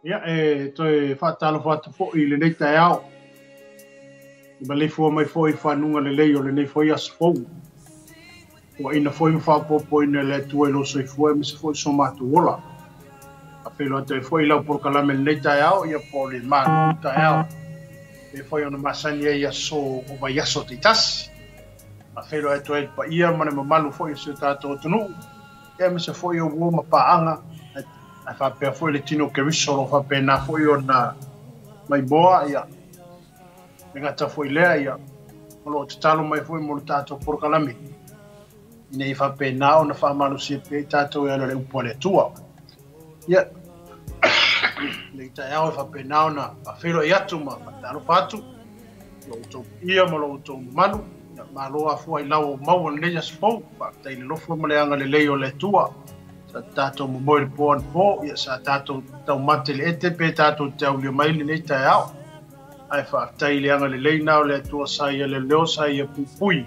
Ia toe whaatalo whatu fo I le nei tai au. Ma le fua mai fo I whanunga le lei o le nei fo I asfou. Wa ina fo I mwhapopo ina le tua I lo soi fua me se fo I so matu wola. A whelo te fo I lau por kalame le nei tai au ia po le manu tai au. E fo I ona masani e ia so o vai aso te tasi. A whelo e toe pa ia mane mamalu fo I se tato tunu. Ia me se fo I o woma paanga. A whapea fo I le tino ke risoro whapea na fo I o na mai boa ia. Me ngata fo I lea ia. Molo te talo mai fo I mo le tato por kalame. Nei whapea na o na whamalu si pe tato e ala le upo le tua. Ia. Le ita e au e whapea na o na a whelo I atu ma talo patu. Lo uto ia mo lo uto manu. Ma loa fua I lau mau o neja spou. Whapea I le lofo ma le anga le leo le tua. Sa tato mo moe le poan po, ia sa tato tau mate le ete pe tato tau le maili nei tai au. Ai whaatai le anga le leina o le atua sa ia le leo sa ia pupui.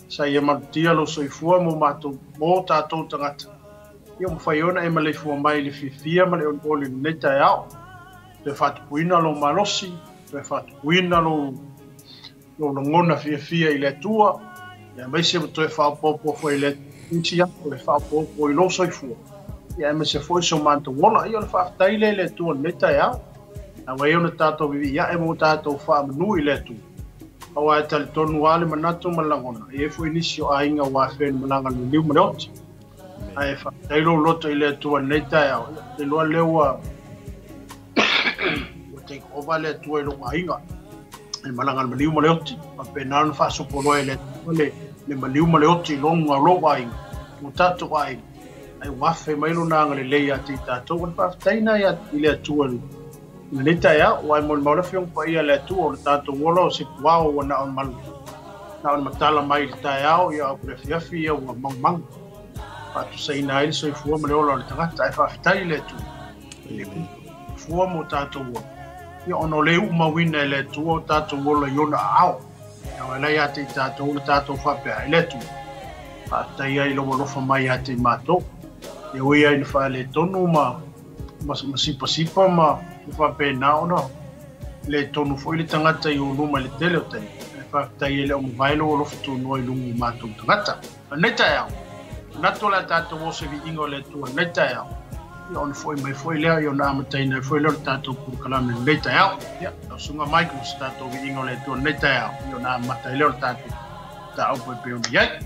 Sa ia marutia lo soifua mo mato mo tato tangata. Ia mo whaiona e ma le fua mai le fifia ma le on ole nei tai au. Te whatupuina lo malosi, te whatupuina lo ngona fia I le atua. Ia maise mo toe whaapopo fo I le Intia o le whaapopo I lo soifua. Ia me se foi so manto wola I o le whaatai le tua nei tai au. Na wai ona tātou vivi ia e mo tātou whaamanu I le tu. Awa e tali tonu ale manato malangona. E foi nisi o ainga wa when malanga ni liu mareoti. Ai whaatai lo loto I le tua nei tai au. Te loa leua o te kova le tua I lo ainga. E malanga ni liu mareoti. Ma penana whaasopoloa le tua le maliu maleoti longa loa ainga. Mo tātou ainga. Ai wafe mailo nanga le leia ti tātou. Wan whaftaina ia I le atua lu. Le tai au, wai mo le maula whiong pa ia le atua o le tātou wola o se kuao wa na on malu. Na on matala mai le tai au, ia au kure fiafi ia ua mang. Patu sa ina ili so I fua ma le ola o le tangata. Ai whaftai le atua. Le fua mo tātou wola. Ia ono le umawina le atua o tātou wola I ona au. Ia wai ate I tātou le tātou whapea I le atua. Pata ia I loa lofa mai ate I mātou. Ia uia I wha le tonu ma sipa ma whape na ona. Le tonu fo I le tangata I o numa le tele o tei. E whakta I le o mwailo o lofa tonu I lungu mātou tangata. Neta e au. Nato la tātou o se vi ingo le tua neta e au. Ia ona fo I mai fo I lea I o na amataina I fo I lea tātou kuru kalame neta e au. Ia, o sunga mai kum se tātou vi ingo le tua neta e au. I o na amata I lea tātou. Ta au pe o ni ai.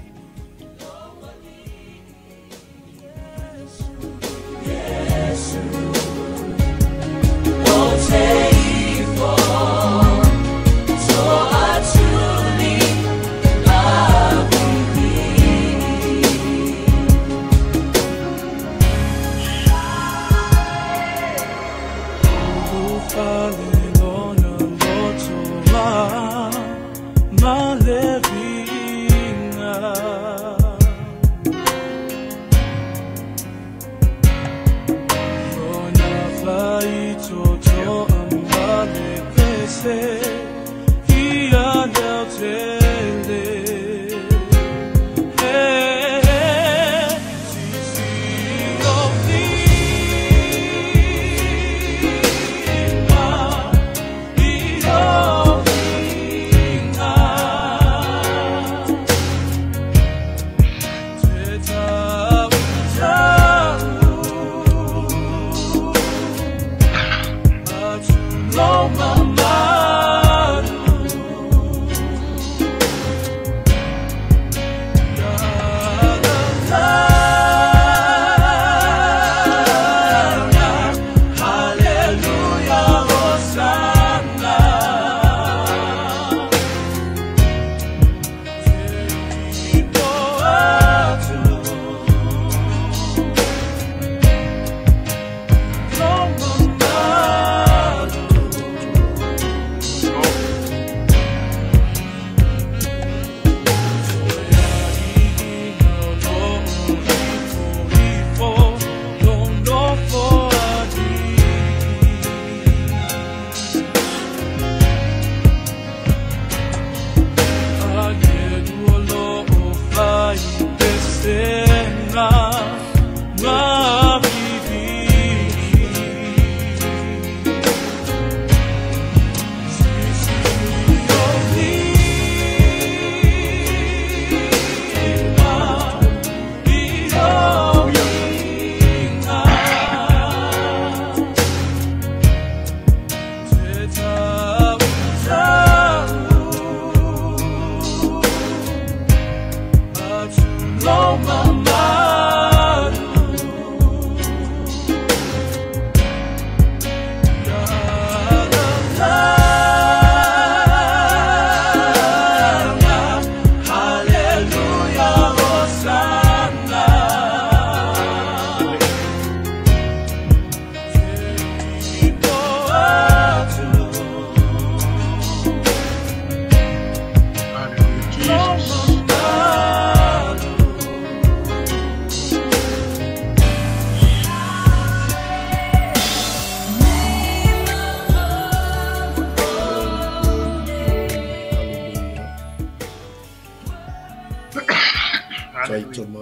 taitama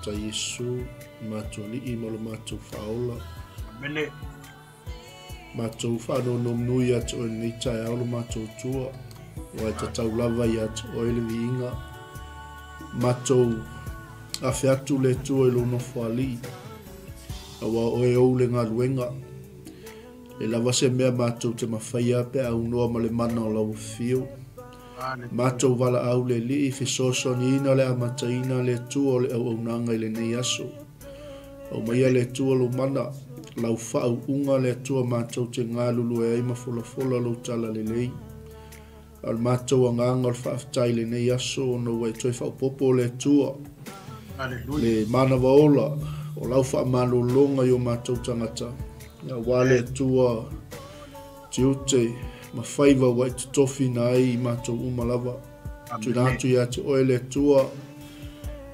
ta Yesu matoli I mo le matou faola Mene matou whanau nui atu o ni tai au le matou tua o te tau lava I atu o ele viinga matou a atu le tua I lo no whali awa o e ou le ngā luenga e lava se mea matou te mawhaia pe au noa ma le mana o lau fiu matou wala au le li I fisoso ni ina le amataina le tua o le au nanga I le nei aso o maia le tua lo mana lau whau unga le tua matou te ngā lulu e aima fola lo tala le lei al matou a nganga al whaaftai le nei aso o no wai toi whau popo le tua le mana waola o lau wha malo longa I o matou tangata ia wale tua tiute ma whaiva wai te tofi na ai I matou umalava tunatu ia te oele tua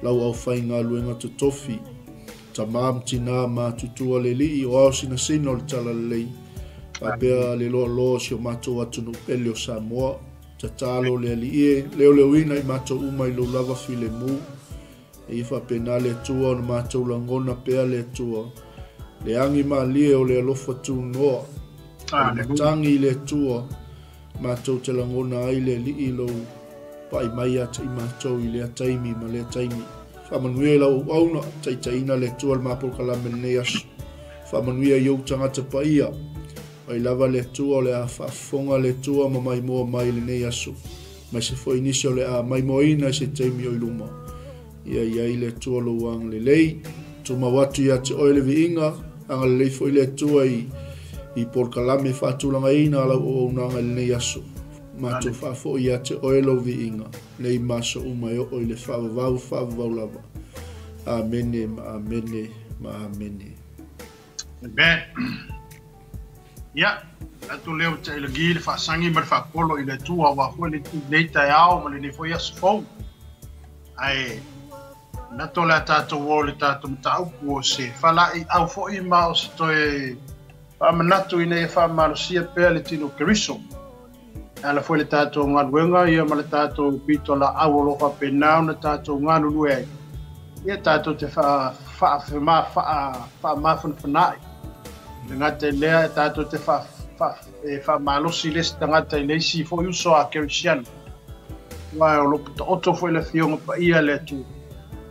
lau au whai ngā luenga te tofi ta maam tina ma tutua le li o au sina sino le tala le lei a pea le loa loa si o matou atunu pele o Samoa ta talo le ali e leo ina I matou umai lo lava file mu e ifa pena le tua o matou langona pea le tua le angi ma lie o le alofa tu noa le tangi le tua matou te langona ai le li ilo pai mai ata I matou I le ataimi ma le ataimi whamanuia lau auna taitaina le tua le mapol kalame nei asu whamanuia iou tangata paia ai lava le tua o le a whaafonga le tua ma mai moa mai le nei asu mai se foi inisio le a mai moina se taimi o iluma ia I le tua lo wang le lei tuma watu ia te oile viinga anga le lei foi le tua I por kalame whaatulanga ina lau o unanga le nei asu matou whaafo ia te oilo viinga nei maso umai o le whaavavau lava amene ma amene ma amene Ben ia atu leo te ilagi le whaasangi ma le whaapolo I le tua wa hoi le nei tai au ma le nei foi asu fau ai nato le tātou o le tātou mataupu o se whalai au foi ma o se toe whaamanatu I nei whaamalosia pea le tino keriso ala foi le tātou ngā luenga ia ma le tātou pito la au aloha penau na tātou ngā lulu e ia tātou te whaamawhanai le ngata lea tātou te whaamalosi les tangata I leisi foi uso a kerisiana wai o lopu ta oto foi le fionga pa ia le tu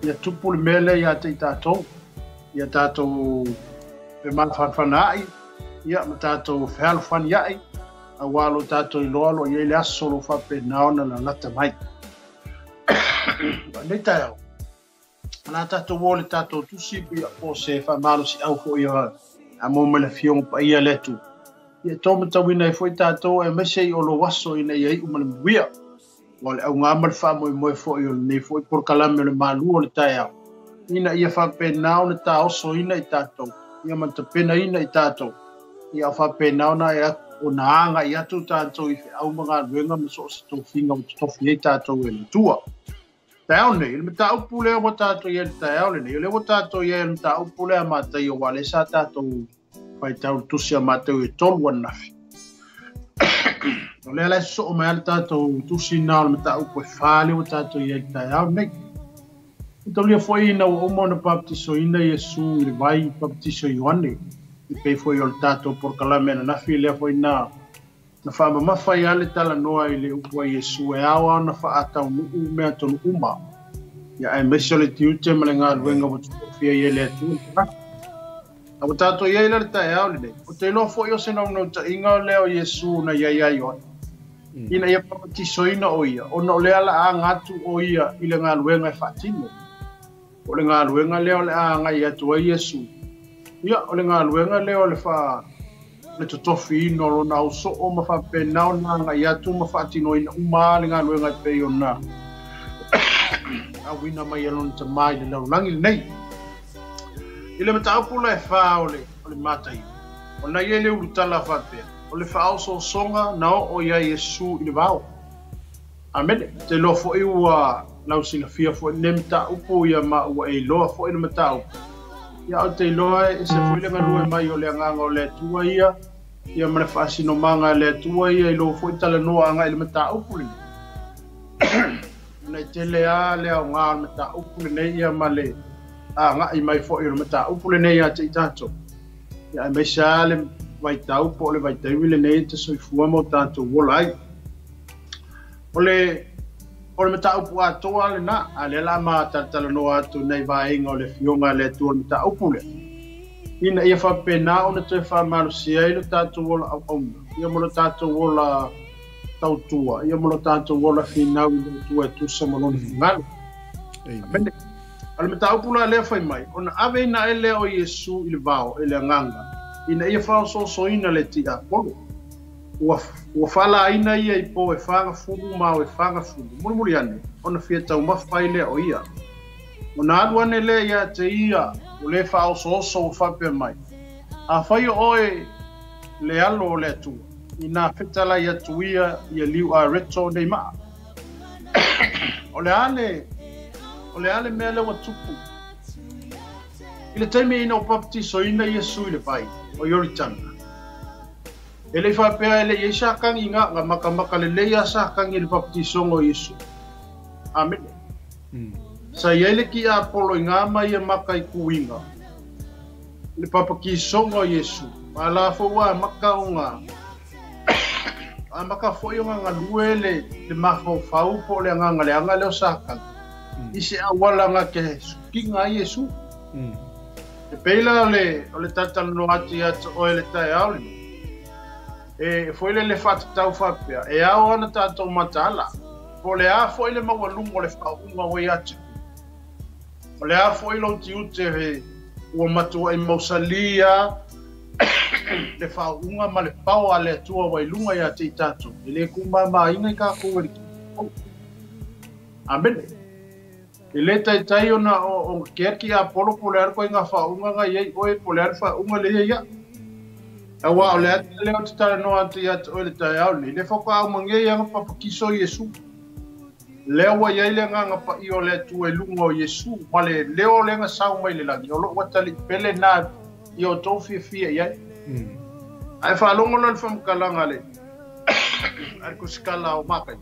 ia tupu le mele ia te tātou ia tātou pe mawhanai ia ma tātou whealwhan iai a walo tātou I loalo ia le aso lo whapenao na la lata mai nei tai au ala tātou o le tātou tusi pia o se whamalo si au fo ia a mōma le fionga pa ia le tu ia tōma tawina I foi tātou e mese I o lo waso ina ia I umale mwia wale au ngā mal whamoe fo I o nei foi por kalame le malu o le tai au ina ia whapenao na tā oso ina I tātou ia mantapena ina I tātou ia whapenao na ia o na anga I atu tātou I au mga luenga ma so se tofinga o tofi e tātou e le tua tai au nei, le mta upu leo mo tātou I le tai au le nei le mo tātou I le mta upu leo mātai o wale sa tātou whai tau tusia mātou E tolu anafi o lea lai so o mai ale tātou tusi nao le mta upu e whale o tātou I le tai au nei tau lia foi ina o omo na baptiso ina Yesu I le vai baptiso Ioane I pei foi o le tātou por kalame na nafi lea foi na whaamamawhai ale tala noa I le upua Yesu e awa na whaatau nuu mea tonu uma. Ia e mesio le tiute ma le ngā ruenga wa tukofia I le atu. A wa tātou iai le tae au le nei. O te loa fo I o se nau nau ta inga o leo Yesu na iai ai oa. Ina ia papatiso ina o ia. O na o lea la a ngatu o ia I le ngā ruenga e whaatino. O le ngā ruenga leo le a ngai atu a Yesu. Ia o le ngā ruenga leo le wha le totofi ino lo na uso o ma whapenao na ngai atu ma whaatino ina uma le ngā ruenga I pei o na. A wina mai alon te mai le lau langi nei. I le mataupula e wha o le matai. O na ie le urutala whapea. O le wha so songa na o ia Yesu I le vau. Amen. Te lo fo I ua lau singa fia fo I ne mataupu ia ma ua e loa fo I le mataupu. Ia o te loa e se fo I le ngarua mai o le anganga o le tua ia. Ia mare whaasino manga le tua ia I lo fo I tala noa anga I le mataupu le. nei te lea lea ngā mata upule nei ia male a ngā i mai fo i mata upule nei a te tato ia mai sale vai tau po le vai tau le nei te soifua mo tato wolai ole mata upu atoa le na ale la ma tatala no atu nei vainga o le fionga le tu mata upule ina ia fa pena ona te fa malusia i le tato wola au ia mo le tato wola tautua ia mo le tato wola finau le tu sa mo no ngal amen al mata upula le fa mai ona ave na ele o Yesu il vao ele nganga ina ia fa so ina le tia polo wa fala ina ia i po e fanga fugu ma e fanga fugu murmuri ane ona fieta uma faile o ia ona aduane le ia te ia o le fa so fa pe mai a fai oe le alo le tu ina fetala ia tuia ia liu a reto nei ma ole ale mele wa tupu ile teme ina o baptiso ina Yesu ile pai o yoritanga ele fa pe ele yesa kan inga nga makamaka le leia sa kan il baptiso ngo Yesu amen sa yele ki apolo inga mai makai kuinga le papa ki songo Yesu ala fo wa makaunga amaka fo yo nga luele le mafo fau po le nga le anga le osaka isi awala nga ke kinga Yesu e peila le tata no ati at o le tai aule e foi le fat tau fapia e a ona tato matala po le a foi le mawalungo le fa unga we ati po le a foi lo tiute o matua e mausalia le fa unga ma le pau ale tua wai lunga ia te tato le kumba ma ina ka ko amen ele tai ona o kerki a polo polar ko inga fa unga nga ye o polar fa unga le ya awa le o tala no ati at o le tai au le fa ka mangi ya pa kiso Yesu le wa ye le nga pa i o le tu e lunga o Yesu male le o le nga sa mai le la o lo watali pele na i o tofi fia ya ai fa longo lo fam kalanga le ar ko skala o makai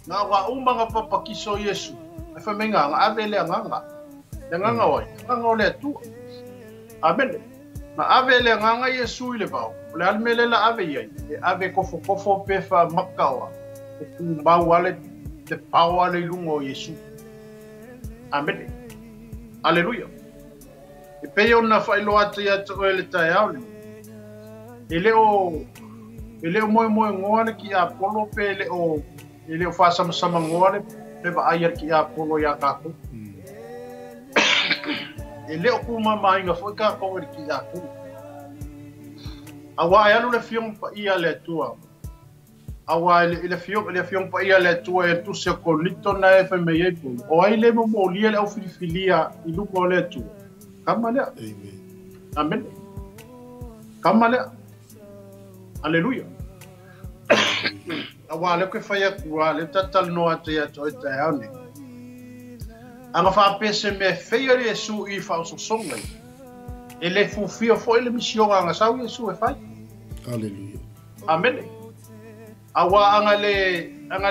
na wa nga pa kiso Yesu fa menga nga ave le nga oi nga le tu amen na ave le nga Yesu ile ba le almele la ave ye ave kofo pe fa makawa ku ba wale te pawa le lungo Yesu amen alleluia e pe ona fa ilo atu ya to ele taia ele o mo ngone ki a polo pe ele o fa sama ngone le ba ayer ki a polo ya ka ko ele o kuma mai nga foi ka ko ki a ko awa ya le fiong pa ia le tua awa le fiong pa ia le tua e tu se ko lito na e me ye ko o ai le mo lia le o filifilia i lu ko le tu kamale amen kamale alleluia awa le ko faya kua le tatal no ate ya to te ane anga fa pese me feia Yesu i fa so songa ele fu fio foi le mission anga sa Yesu e fai alleluia amen awa anga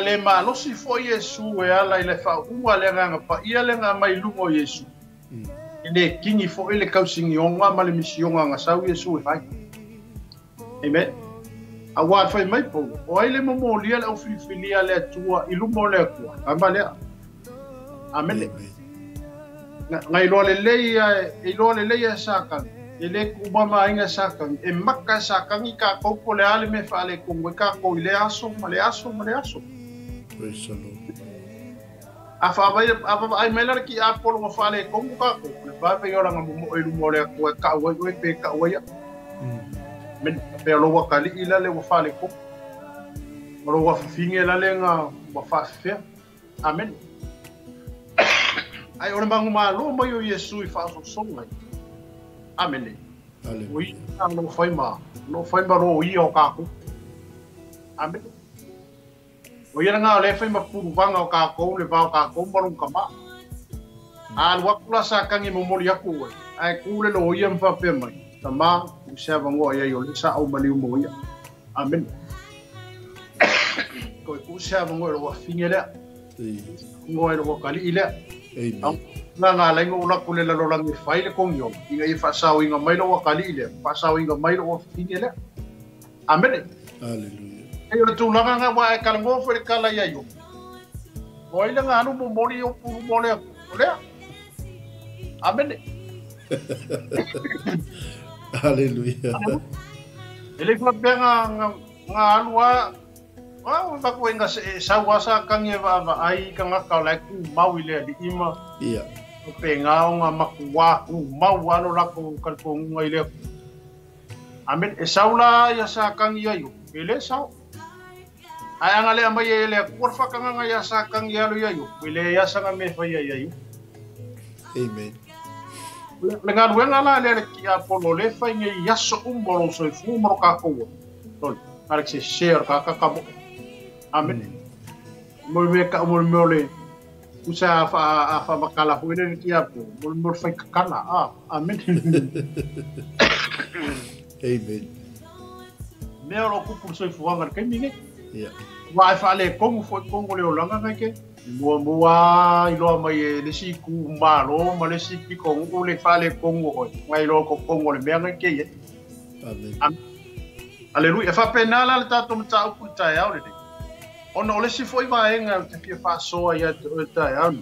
le ma lo si foi Yesu e ala ile fa uma le anga pa ia le nga mai lungo Yesu ine kingi fo ele kausingi onga ma le mission anga sa Yesu e fai amen awa fai mai po o ele mo lia le filia le tua i lumo le ku amale amen ngai lo le le saka ele ku ba ma inga saka e makka saka ni ka ko po le ale me fa le ku ka ko le aso praise the Lord afa ai melar ki apolo mo fa le ku ka ko le ba pe yo nga mo e lumo le ku ka we pe ka we ya men pe lo wa kali ila le wa fa le ku lo wa finge la le nga wa fa fe amen ai ora mangu malo mo yo Yesu i fa so ngai amen oi no foi ma ro i o ka ku amen o ia nga le foi ma puru vanga o ka ko le va o ka ko mo ka ma al wa kula sa kangi mo mo ya ku ai ku le lo ia mfa pe mai tama u sa vango ia yo le sa o mali mo ia amen ko ku sa vango lo wa fingela Ngoi lo kali ile. Amen. Nga lai ngo la kule la lo lang fai le kong yo. Inga I fa sao inga mai lo kali ile. Fa sao inga mai lo fini ile. Amen. Hallelujah. E o tu langa nga wa e kala ngo fo kala ya yo. Ngoi la nga anu mo mori o pu mo le. Ole. Amen. Hallelujah. Ele fa nga alua. Wah, aku enggak sawasa kang eva ai kang akal aku mau ile di ima. Iya. Pengau nga makuwa ku mau ano lako kalpong ile. Amen esaula ya sa kang yayo. Ile saw. Ay ang ale amay ile kurfa kang nga ya sa kang yalo yayo. Ile ya sa nga me fa yayo. Amen. Lengan wen ala le ki apolo le fa ngi yaso umbolo so fu mo ka ko. Tol. Arek se share ka kabo. Amen. Mulme ka mulmole. Usa fa makala hu ile kia po. Mulmol fa kakala. Amen. Amen. Me lo ku por soi fuanga ke minge. Yeah. Wa fa le kong fo kong le olanga ke. Mua ilo mai le si ku malo ma le si ki kong le fa le kong o. Wa ilo ko kong le me ke ye. Amen. Aleluia. Fa penala le tato mta ku ta ya le. Ona ole si foi vaenga te pia fa soa ia te ai.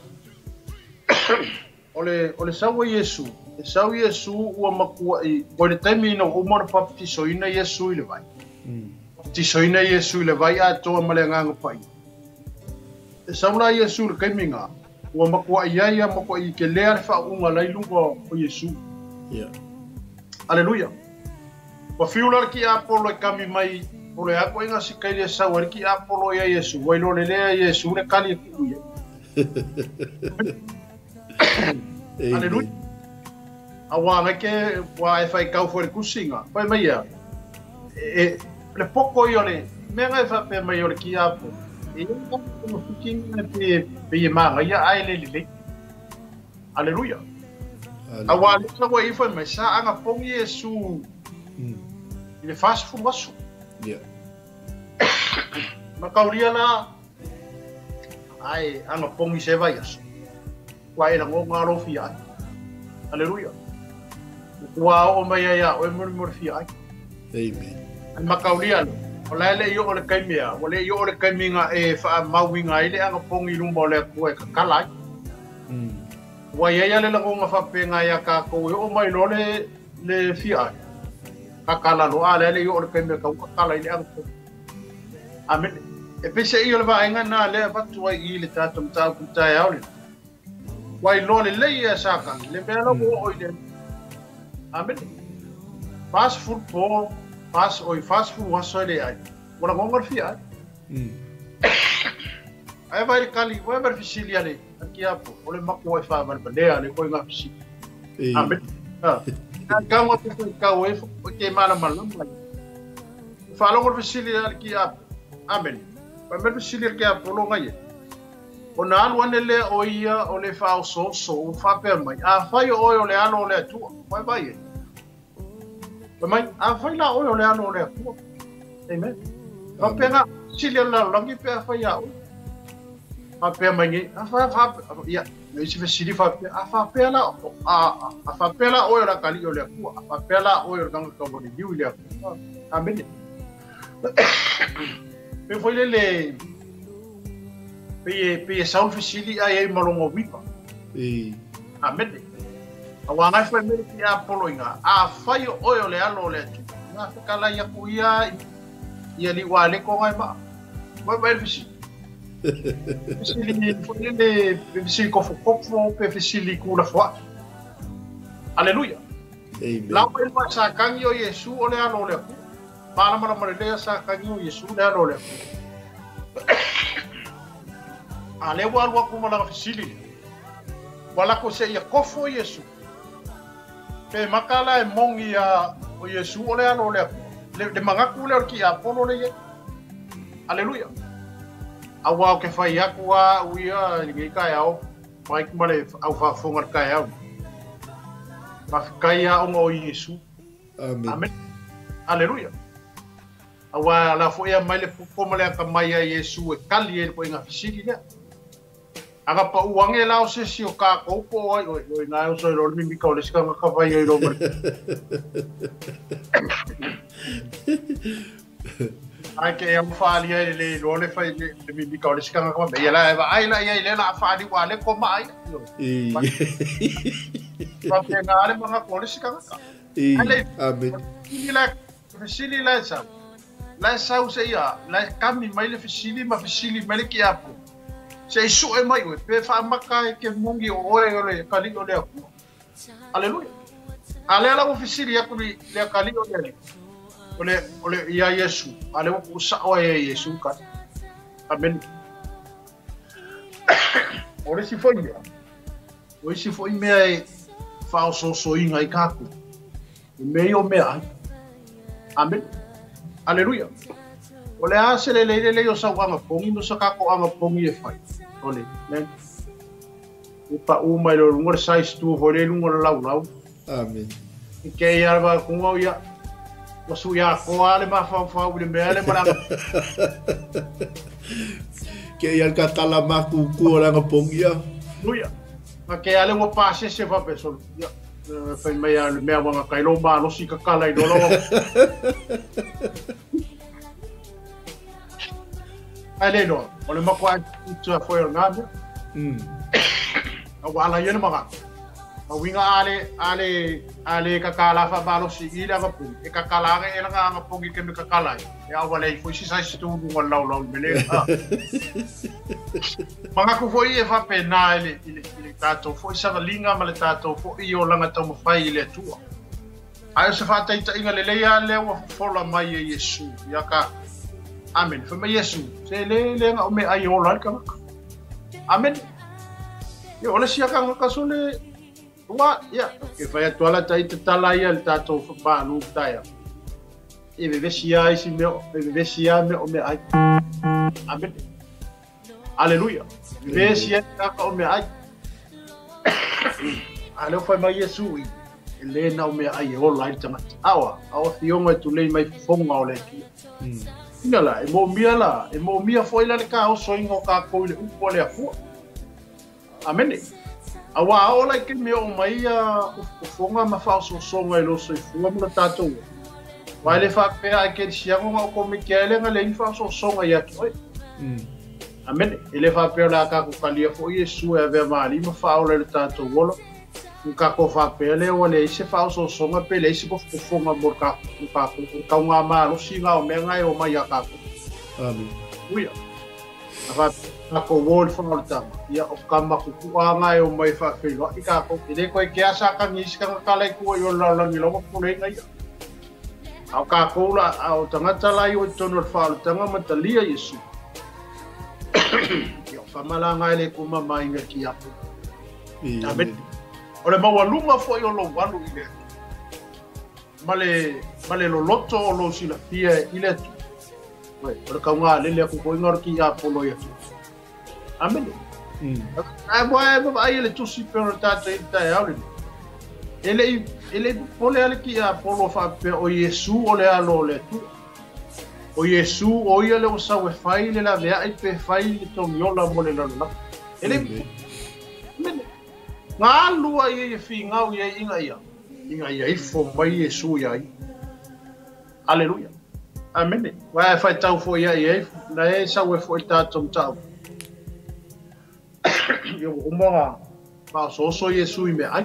Ole sawa Yesu. E sawa Yesu ua makua I ole taimino o mora baptiso ina Yesu ile vai. Baptiso ina Yesu ile vai a toa malenganga pai. E sawa Yesu le kaiminga. Ua makua ia makua I ke lea le fa unga lai lunga o Yesu. Yeah. Aleluia. Wa fiula ki Apolo kami mai ole ako inga si kai le sawa ki Apolo ya Yesu. Wa lo le Yesu le kali ku ye. Aleluia. Awa ke wa e fai kau for kusinga. Pai mai ya. Le poko yo le menga fa pe mai yo ki Apolo. E no fuking pe ma ya ai le. Aleluia. Awa le sawa I fa mai sa anga pong Yesu. Ile fast food wasu. Yeah. Makauria na ai anga pongi se vai aso. Wa ina ngo ngaro fia. Aleluia. Wa o mai ya o mur fia. Amen. Ai makauria no. Ola le yo ole kaimea, ole yo ole kaiminga e fa mawinga ile anga pongi lumba le ko e kala. Wa ya le ngo nga fa penga ya ka ko o mai no le fia. Kakala lo ale le yo ole kaimea ka kala ile anga. Amen. E pese I le vaenga na le fatu ai I le tato mtau kutai aule. Wai lo le ia saka le melo o ile. Amen. Fast food po fast food waso le ai. Ora ngonga fia. Ai vai kali vai ver fisilia le. Aki apo ole makua fa van bandea le ko nga fisi. Amen. Ka mo te ka we ke mala mala. Fa lo fisilia ki apo. Amen. Pamer bisilir ke apolo ngai. Ona alu anele o ia o le fa so fa pe mai. A fai o le ano le tu. Vai vai. Mai a fai la o le ano le tu. Amen. Pa pega silia la langi pe fai a. Pa pe mai a fa ia. Ne si fesili fa pe a fa pe la a fa pe la o la kali o le ku. A fa pe la o le kanga ka bo ni le. Amen. Pe foi le pe saul fisili ai malongo vipa. Amen. Awa ngai foi me ki Apolo inga. A fai o le alo le tu. Na kala ya kuia ia li wale ko ngai ma. Vai fisili. Fisili foi le fisili ko fo pe fisili ku la foi. Aleluia. Amen. La pe sa kangi o Yesu o le alo le ku. Mana le sa kangi Yesu le alo le. Ale wa ku mala fisili. Wala ko se ia kofo Yesu. Pe makala e mongi a o Yesu o le alo le. Le mangaku le ki Apolo le ye. Aleluia. Awa ke fai aku a uia ngi kai au. Mai ku male au fa fonga kai au. Ma kai a o Yesu. Amen. Amen. Aleluia. Awa la fo ia mai le ko male ka mai a Yesu e kali e ko inga fisili le. Aga pa uange lao se si o ka koupo ai oi ngai o so lo mi ka o le ska ka vai ai lo mar. Ai ke am fali ai le lo le fai le mi ka o le ska ka vai ia la ai la ia le la fali wa le ko mai. Pa pe na le ma ko le ska ka. Amen. Fisili la sa. La sa o se ia la kami mai le fisili ma fisili mai le ki apo. Se isu e mai pe fa maka ke mungi o le kali o le aku. Aleluia. Ale ala ofisiri ya kuli le kali o le. Ole ya Yesu. Ale o sa o ya Yesu ka. Amen. Ore si foi ya. O si foi me ai fa so inga i kaku. Me o me ai. Amen. Aleluia. Ole ase le o sa wanga pongi no sa kako anga pongi e fai. Ole, né? Upa uma lo ngor sais tu vole ngor lau. Amen. E que ia va com o ia. O su ia ko ale ma fa o le mele mara. Que ia katala ma ku ora nga pongia. Luia. Ma que ale o passe se va peso. Ya. Fa me ia me wa ka lo ba lo si ka kala i do lo. Ale no, ole ma kwa tu foi o nada. A wala yena maka. A winga ale kakala fa balo si ila ka pu. E kakala ga ela nga pu ki me kakala. E a wala foi si sai stu du wala la mele. Manga ko foi e fa pena ele tato foi sa linga ma le tato foi o langa to mo fai ile tua. Ai se fa tai inga le ya le o fola mai e Yesu. Ya ka Amen. Fa mai Yesu. Se le nga o me ai o la ka. Amen. Yo ole sia ka so le wa ya ke fa ya tola tai te tala ia le tato fa ba lu taia. E ve sia isi me ve sia me o me ai. Amen. Aleluia. Ve sia ka o me ai. Ale fa mai Yesu. Le na o me ai o la tama. Awa fionga tu le mai fonga o le ki. Ngala e mo mia foi la ka o so ingo ka ko le upo le afu. Amen. Awa o la ke me o mai o fonga ma fa so ngai lo so fu mo tato. Wa le fa pe a ke sia ngo ko me ke le ngale fa so ngai ya toi. Amen. Ele fa pe la ka ko kalia fo Yesu e ve mali ma fa o le tato wolo. Ka ko fa pe le o le se fa so nga pe le se ko fonga mo ka nga ma lo si nga o me ngai o mai ya ka. Amen. Uia. Ava ko wol fa o ta. Ya o kama ku ngai o mai fa fe lo ka ko ile ko ke asa ka ni ska ka lai ko yo la ni lo ko le ngai. Au ka ko la au tanga tala yo tono fa tanga matalia Yesu. Yo fa mala ngai le ko mama inga ki ya. Amen. Ole mawaluma foi o lo walu ile. Male lo loto o lo sila pia ile tu. Ole ka nga le ko ko ngor ki ya polo ya tu. Amen. Ai boa ele tu si per tato ita ya ole. Ele pole ale ki ya polo fa pe o Yesu ole alo le tu. O Yesu o ile o sa we fai le la vea i pe fai to miola mole la. Ele nga lua ye fi ngau ye inga ia ifo mai Yesu ia. Aleluia. Amen. Wa fa tau fo ia ye na e sa we fo tato tau. Yo umonga pa so Yesu me ai.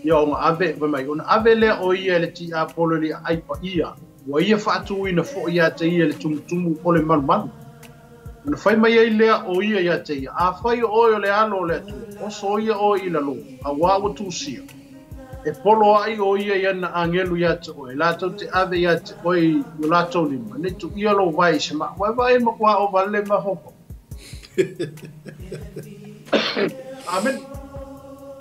Yo nga ave va mai ona ave le o ia le ti apolo li ai pa ia. Wa ia fa tu ina fo ia te ia le tum o le man. Na fai mai ai lea o ia ia te ia. A fai o le ano le tu. O so ia o ila lo. A wawa tu sia. E polo ai o ia ia na angelu ia te oe. Lato te ave ia te oe i lato lima. Ne tu ia lo vai se ma. Vai ma kua o vale ma hopo. Amen.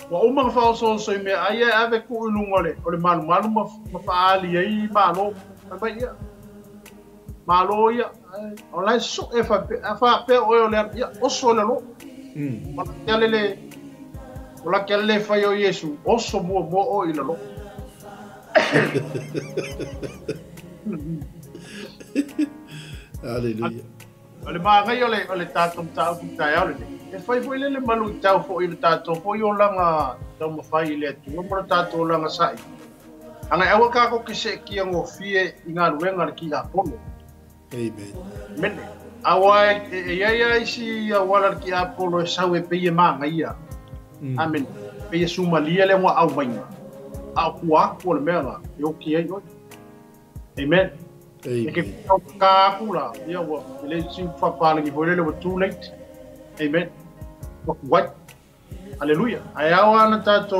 Wa umang fa so so me ai ave ku unungole. O le manu ma faali ai malo. Ma ia. Malo ia. Olai so e fa pe o le ia o so le lo. Ma le ola ke le fa yo Yesu o so mo o ila lo. Aleluia. Ole ma ngai ole tatum tau ku tai ole. e fai foi le malu tau fo i tato fo yo langa tau mafai le tu mo tato langa sai anga awa ka ko kise ki ngo fie inga ruenga ki a pono amen men awa ia isi awala ki a pono sau e pe manga ia amen pe sumalia le mo au vai a kuā ko le mea yo ki ai amen ke ka kula ia wa le si fa pala ki foi le too late amen what hallelujah ayawa na tato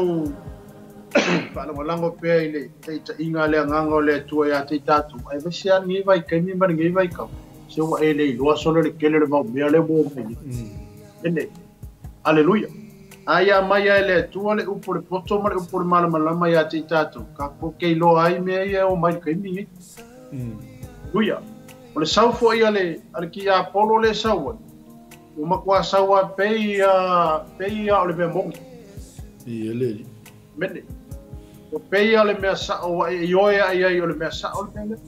para malango pe ile te inga le nganga le tua ya te tato ai vesia ni vai ke ni mar ngai vai ka se wa ele lo solo le kele le mau me le mo ene hallelujah aya maya le tua le upo le poto mar upo le mala malama ya te tato ka ko ke lo ai me ia o mai ke ni hallelujah o le sau fo ia le al ki a polo le sau o makua saua peia o le mea mongi. I ele. Mene. O peia o le mea sa o e ioe ai o le mea sa o le mea.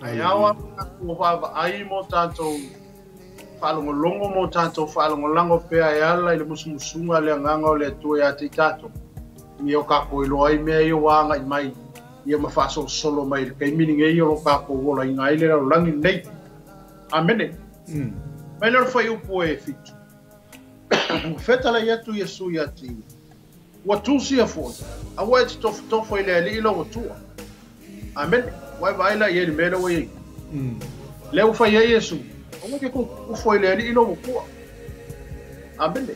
Ai awa o vava ai mo tātou whaalongolongo mo tātou whaalongolango pea e ala i le musumusunga le nganga o le tue a te tātou. Ni o kako i loa i mea i o wanga i mai i ma whaaso solo mai kei mininge i o kako wola i ngai le rau langi nei. Amene. Mai lor fai upo e fitu. Fetala yetu Yesu yati. Watusi a fona. Awa e tofo i le ilo watua. Amen. Wai vaila i ele mera wa yei. Leu fai e Yesu. Awa ke kufo i le ilo wakua. Amen.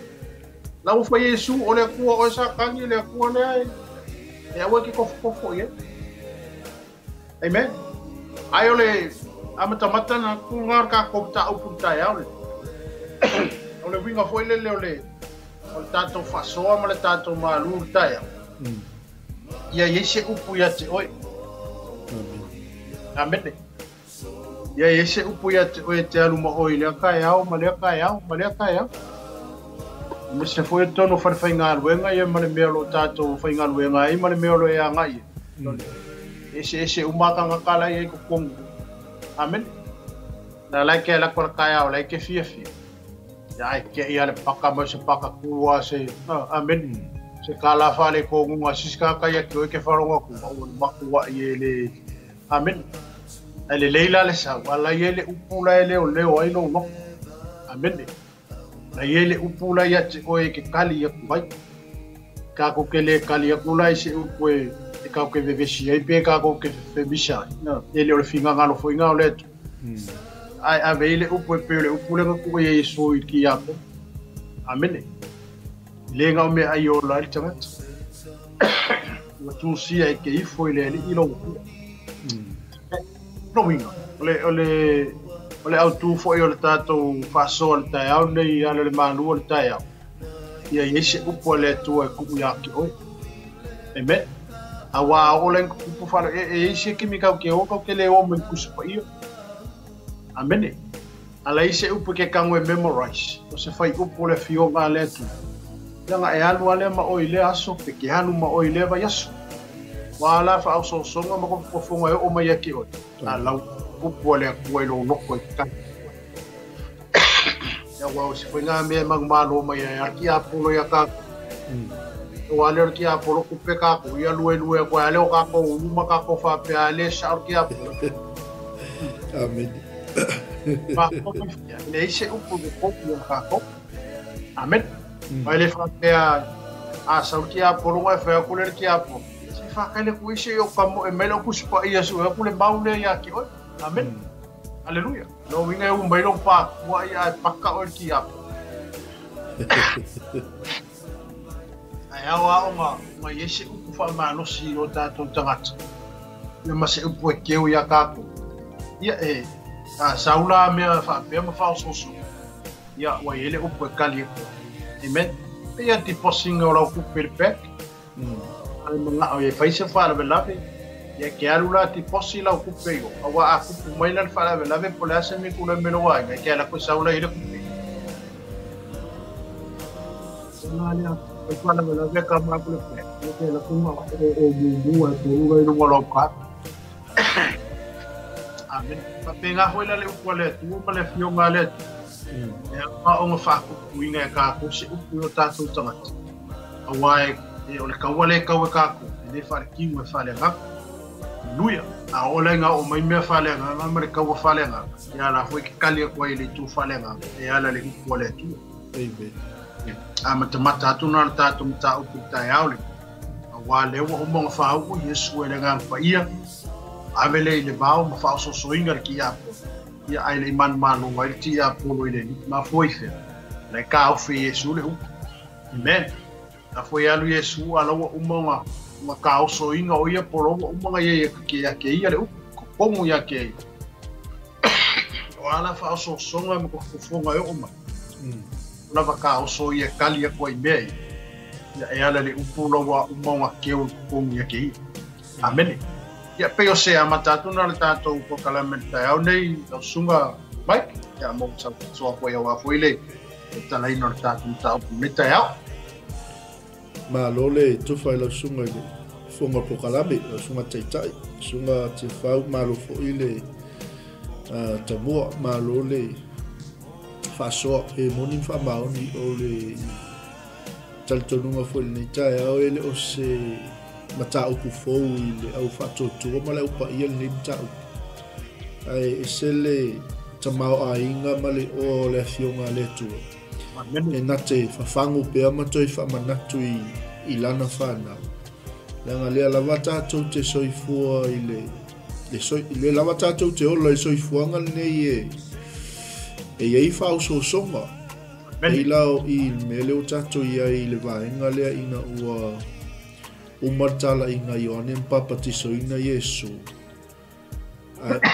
Lau fai Yesu o le kua o sa kangi le kua le ai. E awa ke kofo i e. Amen. Ai ole amatamata na kungar ka kopta upunta ya ole. Ole winga foi le ole. Ole tato fasoa ma le tato malu taya. Ia yese upu ya te oi. Amen. Ia yese upu ya te oi te alu ma oi le ka ya ma le ka ya. Me se foi tono farfainga luenga ia ma le melo tato fainga luenga ai ma le melo ya ngai. Ese umaka ngakala ia ko kongu. Amen. Na like la kwa kaya o like fia. Ya ke ia le paka mo se paka kuwa se. Amen. Se kala fale ko ngunga siska kaya ke faronga ku o makuwa ile. Amen. Ale leila le sa wala yele upula ele o leo ai no. Amen. Na yele upula ya te o ke kali ya kubai. Ka ko ke le kali ya kulai se upwe ka ko vevesi ai pe ka ko ke febisha no ele o finga ngalo foi ngalo leto ai avele o pele o pule ko ye so ki apo amene le nga me ai o la tamat o tu si ai ke foi le ilo no winga ole au tu foi o tato faso al taiao nei ale manu al taiao ia yese o pole tu ku ya ki oi amen awa olen ku fala e se que me kau ke o ke le o me kuspa io amene ala ise upu ke kango e memorize o se fai upu le fio nga le tu nga e alu ale ma o ile aso pe ke hanu ma o ile va yaso wala fa o so nga ma ko fonga o ma yaki o ala upu le ku e lo no ko ka ya wa o se foi nga me magmalo ma ya ki apu ya ka o ale ki a polo ku pe ka ku ia lue ko ale o ka ko uma ka ko fa pe ale sa ki a amen pa ko le se u pu ko ka ko amen ale fa pe a sa ki a polo wa fa ku le ki a po se fa ka le ku ise o ka mo e melo ku spa ia su ku le baule ya ki o amen haleluya no winga un bailo pa wa ia pakka o ki a awa ma yese upu fa malo si o tato tangata ia ma se upu e keu ia kako ia e a saula mea fa pe ma fa soso ia wa ele upu e kali ko amen ia ti posing o la upu perfect ai manga o e fa se fa la belave ia ke alula ti posi la upu yo awa a upu mai la fa la belave po la se mi kula melo wa ia ke la ko saula ile upu e quando me la ve kama kule ke la kuma o bubu e bubu e no lo ka amen pa penga foi la le kwale tu pa le fio ngale o nga whakupuinga ka ko se upu o tātou tangata. Awai o le kawale kawe kako, le wharekiu e whalenga. Luia, a olenga o mai mea whalenga, ngā mare kawa whalenga. E ala hoi ke kalia kwa i le tū whalenga, e ala le hiku le tū. A matamata atu nā tātou mta upu tai aule. Awai lewa o mga whauku, Yesu e le ngā whaia. Avele i le vau, ma whao sosoinga ki apo. Ia ai le man manu mai ti a polo ile ni ma foi fe le ka o fe Yesu le u amen a foi alu Yesu ala o umonga ma ka o so inga o ia polo umonga ye ki ya ke ia le u como ya ke o ala fa o so songa mo ko fonga yo uma la va ka o so ia kali ko i me ya ala le u polo wa umonga ke o como ya ke amen. Ia peo se a matatu na le tātou ko kalamenta au nei o sunga mai ia mo sa so ko ia wa foile tala ino le tātou tau meta au ma lole tu fai la sunga le fonga po kalame la sunga taitai sunga te fau ma lo foile ta mo ma lole fa so e monin fa mauni o le talto nunga foile nei tai au ele o se mata upu fou le au fato tu ma le upa ia le mtau ai sele tamau a inga male o le fionga le tu e nate fa fangu pe ama toi fa manatu i lana fana langa le lavata tu te soifua ile le lavata tu te ola soifuanga nei e ia fa so songa e lao i mele o tatu ia i le vaenga le ina ua umatala inga Ioane papa ti soina Yesu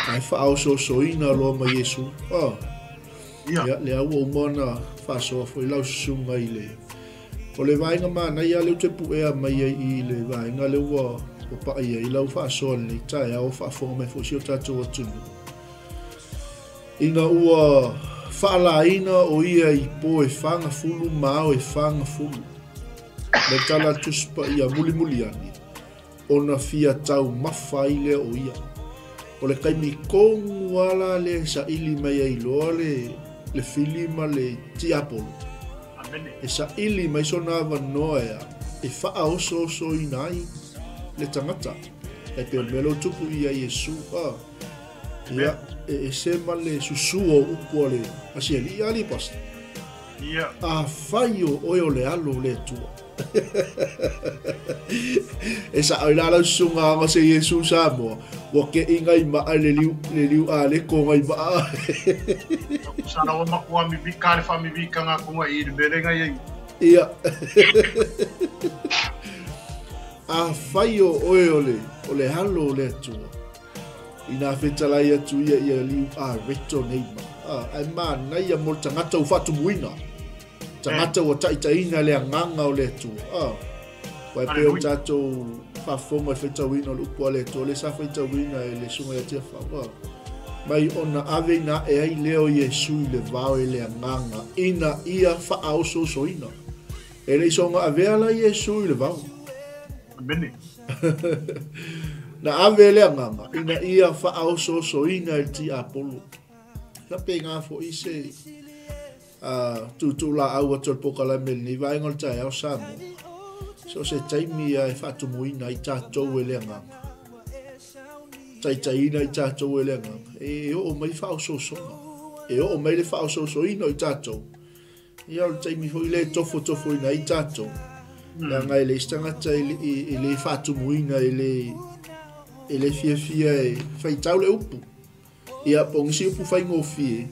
ai fa au so ina lo ma Yesu le au umana fa so foi lau sunga ile o le vainga mana ia le te pu e mai i le vainga le wa o pa ia i lau fa so ni tai au fa fo me fo sio tatu atu ina ua fa la ina o ia i po e fanga fulu mau e fanga fulu le tala tuspa ia muli ani ona fia tau mafaile o ia o le kaimi kongu wala le sa ili mai ai loa le filima le tiapolo e sa ili mai sona vanoea e faa oso inai le tangata e pe melo tupu ia Yesu ia e sema le susuo upo le asieli ali pasta a faio o le alo le tua esa oila la sunga ma se Yesu sa mo wo ke inga I ma le liu a le ko ngai ba sana o makua mi vika le fami vika nga ko I le berenga ye ia a faio o le halo le tu ina fetala ia tu ia liu a reto nei ma ai ma na ia mo tangata u fatu muina tangata o taitaina le nganga o le tu Wai pe o tato fa fonga feta wina lupo le to le sa feta wina le sunga ya tia fa mai ona ave na e ai leo Yesu le vao le nganga ina ia fa au so ina ele songa ave ala Yesu le vao bene na ave le nganga ina ia fa au so ina el ti apolo la penga fo ise tu la au to pokala mel ni vai ngol tai au samo so se taimi e fatu muina I tatou e lenga taitaina I tatou e lenga e o mai fao so e o mai le fao so ina I tatou ia o taimi foi le tofo ina I tatou la ngai le stanga tai le fatu muina ele fia e fai tau le upu ia pongsi upu fai ngofie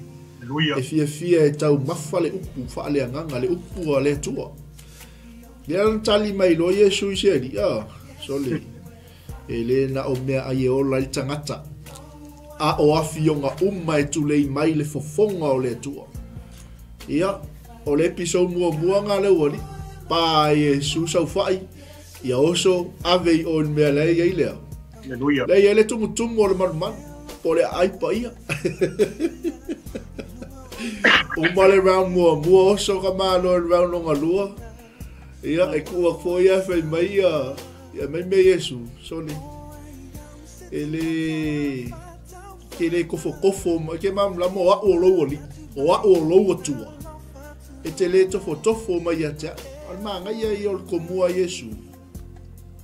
e fia e tau mafa le upu fa le nganga le upu a le tua Dia tali mai lo Yesu seri sole ele na o mea ai o la tangata a o afionga umma e tulei mai le fofonga o le tua ia o le episode mua nga le wali pa Yesu sau fai ia oso ave o mea le ia ile Aleluia le ia le tumu o le man po le ai pa ia o male round mua oso ka malo round no ngalua ia e kua foi fai mai ia mai me Yesu soli ele kofo ma ke mam la mo o lo woli o a o lo tua e te le tofo mai ata al manga ia i o komua Yesu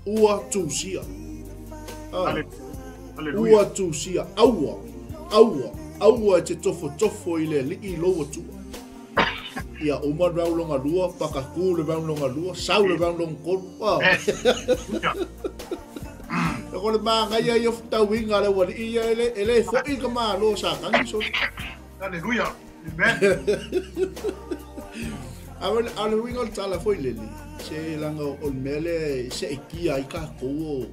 ua tusia ua tusia aua te tofo i le li lo tua ia o ma raulonga lua pakaku le raulonga lua sau le raulonga kolu ko le manga ia i o tawinga le wali ia ele fo i ka malo sa kan so Hallelujah. Amen. Ale wingo tala foi leli. Se langa o mele se ekia i ka ko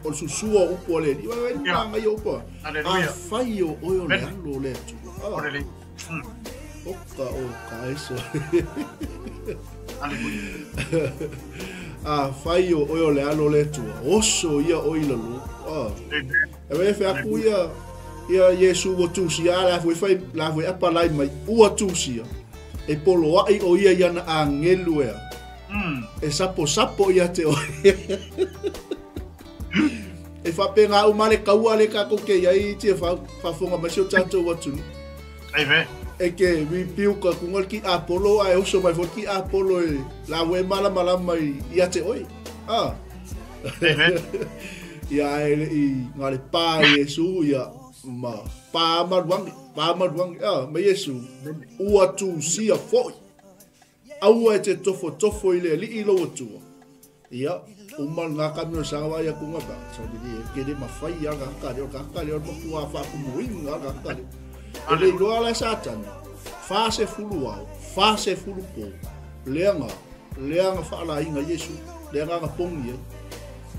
o susua o pole. Iwa manga yo po. Hallelujah. Fai o yo le lo le. Orele. Oka eso. Hallelujah. Fai o yo le lo le tu. Oso ia o ila lu. E me fe akuia ia Yesu o tusia la foi apalai mai ua tusia e polo ai o ia na angelu e sapo ia te o e fa penga o male kaua le ka ko ke ai te fa fonga mai so tanto watu Amen. e ke vi piu ka kungol ki Apollo ai o so mai fo ki Apollo la we mala mai ia te oi Amen. ia i ngale pa Yesu ia ma pa maruangi ma Yesu ua tu sia foi aua te tofo ile li lo tu ia o mal nga ka no sa wa ya kunga ba so di ke de ma fai ya ka le o tua fa ku muinga ka le ele lo ala satan fase fulu po leanga fa la inga Yesu leanga pongi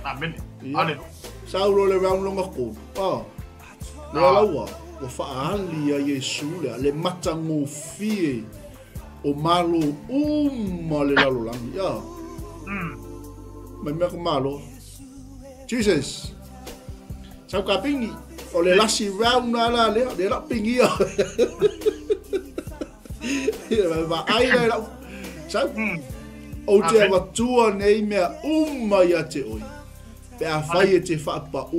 Amen. Hallelujah. Saulo le round longa ko le alaua o fa'ali a Yesu le matango fie o malo le lalolangi ia mai mea ko malo Jesus sau ka pingi o le lasi round na le la pingi ia va ai la sau o te awatua nei mea ia te oi pe a fai e te whaapa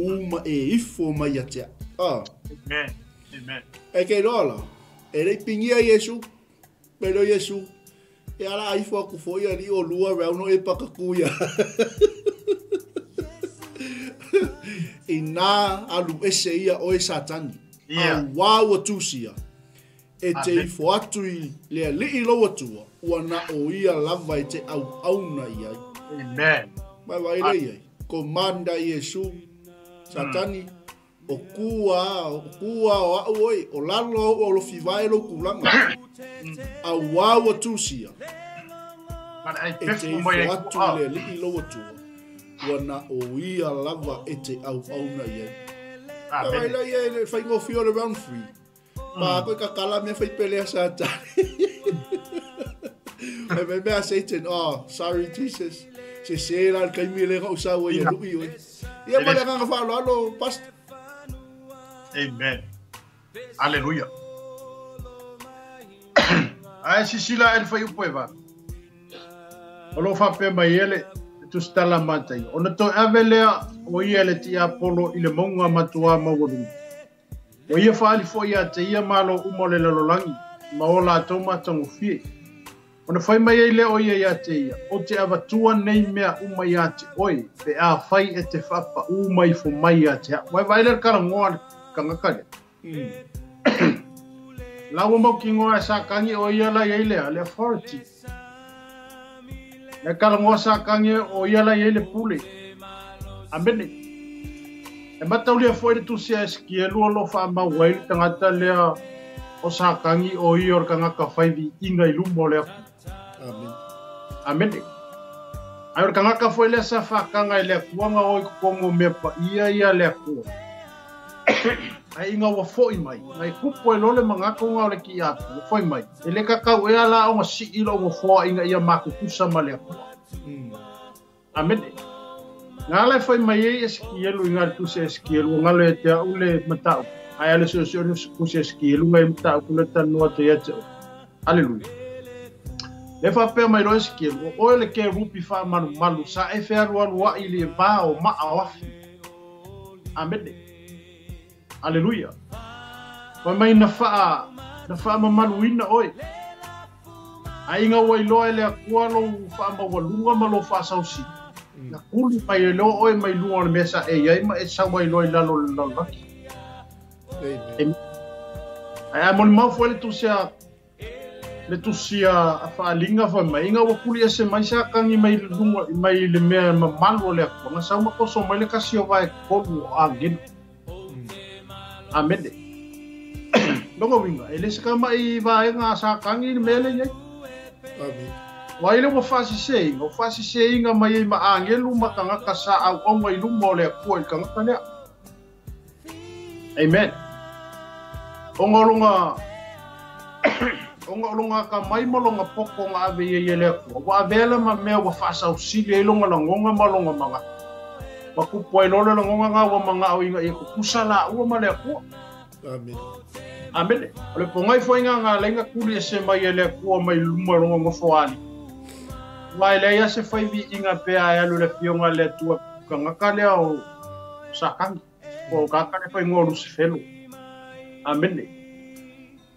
e ifo mai a te Amen. Amen. E kei rola, e rei pingia Yesu, pero Yesu, e ala ifo aku foi ali o lua rauno e pakakuia. I nā alu ese ia o e satani, a wāua tusia, e te ifo atu i lea li loa tua, ua na o ia lava e te auna iai. Amen. Mai wai rei ai, komanda Yesu, satani, o kua o au oi, o lalo o lo fivae lo kulanga. A wawa tusia. E te ifo atu le li loa tua. Wana o ia lava e te au na iei. Ai la iei le whai ngofi o le round free. Pa koe kakala mea whai pelea satani. E me mea Satan, sorry Jesus. Se sera kai mi le ngau sa ia lui oi. Ia ma le nganga wha alo pastor. Amen. Hallelujah. Ai sisila el fai upoeva. Olo fa pe mai ele tu stala matai. Ona to avelea o ia le ti Apollo ile monga matua mawuru. O ia fa ali fo ia te ia malo umole lololangi. Maola toma tongu fie. Ona fai mai ele o ia te ia. O te avatua nei mea uma ia te oi. Pe a fai e te whapa umai fo mai ia te. Wai vailer kara ngoa kangakale. Lawa mau ki ngoa sa kangi o ia la ile ale authority. Le kala ngoa sa kangi o ia la ile pule. Amene. E mataulia foi tu sia skielu lo fa ma wai tangata lea o sa kangi o ia or kangaka faivi inga ilumbo le. Amen. Amene. Ai or kangaka foi le sa fa kanga ile kuanga o ko mo mepa ia le ku. Ai inga wa foi mai ngai kupo e lole mangako nga ole ki atu foi mai ele kakau e ala o si ilo mo fo inga ia maku kusa male amene ngale foi mai e skielu inga tu se skielu ngale te ule matau ai ale so ku se skielu ngai matau ku ta no te ya haleluya le fa pe mai ro skielu o ele ke rupi fa malu sa e fe aru wa ile ba o ma awafi amene Hallelujah. Wa mai na faa na whaamamaluina oi. Ainga wai loa ele akua lo whaamawalunga ma lo whaasausi. Na kuli mai e loa oi mai lunga le mesa e iai ma e sa wai loa lalo laki. Ai amoni maufu ele tusia a whaalinga whai mai. Inga wakuli e se mai sa kangi mai lunga mai le mea mamalo le akua. Nga sa makoso mai le kasi o vai kolu o agin. Amende. Longo winga. Ele se kama i vai nga sa kangi mele iai. Wai le wafasi seinga mai i maangelu makangaka sa au mai lumo le akua i kangaka lea. Amen. Onga ka mai malonga poko nga ave ye le akua. Wa avela ma mea wafasa usili e longa langonga malonga manga. Makupo e lola langonga nga wa manga au inga i kukusala ua ma le akua. Amen. Amen. Ole pongai foi nga lenga kuli se mai ele ko mai luma longa ngofoani. Vai le ya se foi vi inga pe a lu le fionga le tua kanga kale o sakang o kaka le foi ngolu se felo. Amen.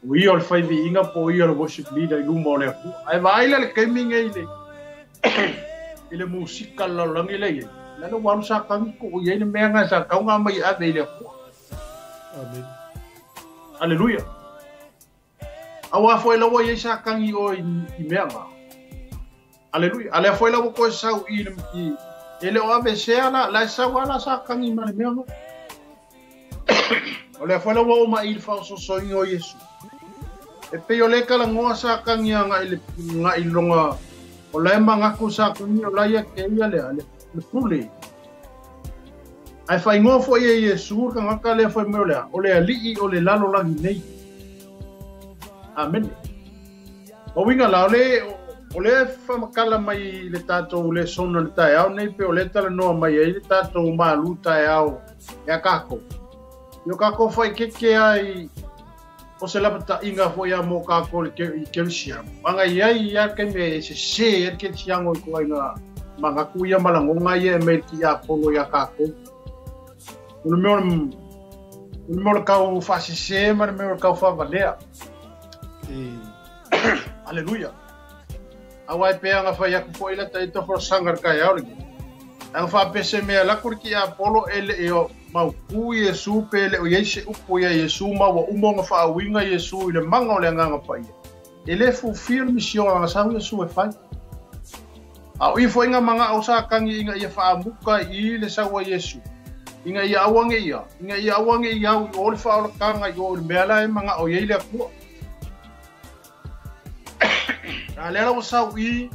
Wi ol foi vi inga po i ol worship leader luma le ko. Ai vai le gaming ele. Ele musika la langi le. La no wan sakang ko ye ne menga sakang nga mai a le ko. Amen. Aleluia. Awa foi la wo sa kangi o i meanga. Aleluia. Ale foi la wo ko sa i ele o ave seana la sa wala sa kangi ma meanga. Ale foi la wo ma il fa so so o Yesu. E pe ole kala ngo sa kangi nga ilonga o la manga ku sa kangi o la ya ke ya le ale pule. Ai fai ngofo e Yesu ka ngaka le foi me ole ali o le lalo langi nei. Amen. O winga la ole fa makala mai le tato le sono le tai au nei pe ole tala no mai le tato malu tai au ya kako. Yo kako fai keke ai o se lapata inga foi a mo kako ke sia. Anga ia ya ke me se ke siango ko ina manga kuia malangonga ye me ki a polo ya kako. O meu kau fasi se, mas o meu kau fa valea. Aleluia. Awai pe anga fa yaku po ila tai to for sangar kai auli. Anga fa pese me la kurki a polo ele e o mau ku Yesu pe le o yese upo ya Yesu ma wa umonga fa winga Yesu ile manga ole anga fa ia. Ele fulfill mission anga sa Yesu e fa. Au i fo inga manga o sa kangi inga ia fa muka i le sa wa Yesu. Inga ia awange ia o le whaola kanga i o le meala e manga o yeile akua. A lera o sau i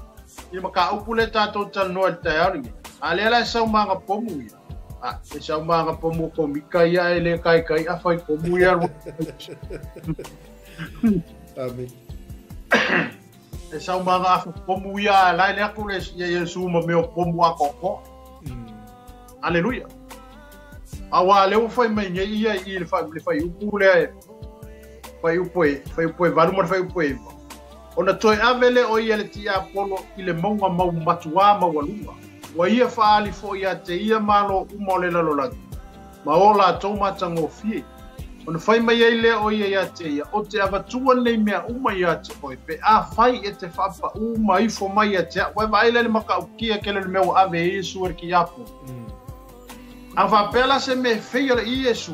maka upule tātou tal noa le tai aringi. A lera e sau manga pomu ia. E sau manga pomu ko mika ia e le kai a whai pomu ia. Amen. E sau manga afu pomu ia lai le aku le Yesu ma meo pomu a koko. Aleluia. Awa leo foi manhã ia ele foi o pule foi o varu mo foi o poe ona toi avele o ia le tia polo ile monga mau matua ma walunga wa ia fa ali fo ia te ia malo umo le lalo la ma ola toma tango fie ona foi mai ile o ia te ia o te avatua nei mea uma ia te oi pe a fai e te fa pa uma ifo mai te wa vai le maka o kia kele le meu ave Yesu er ki apo. A vapela se me feio le Yesu.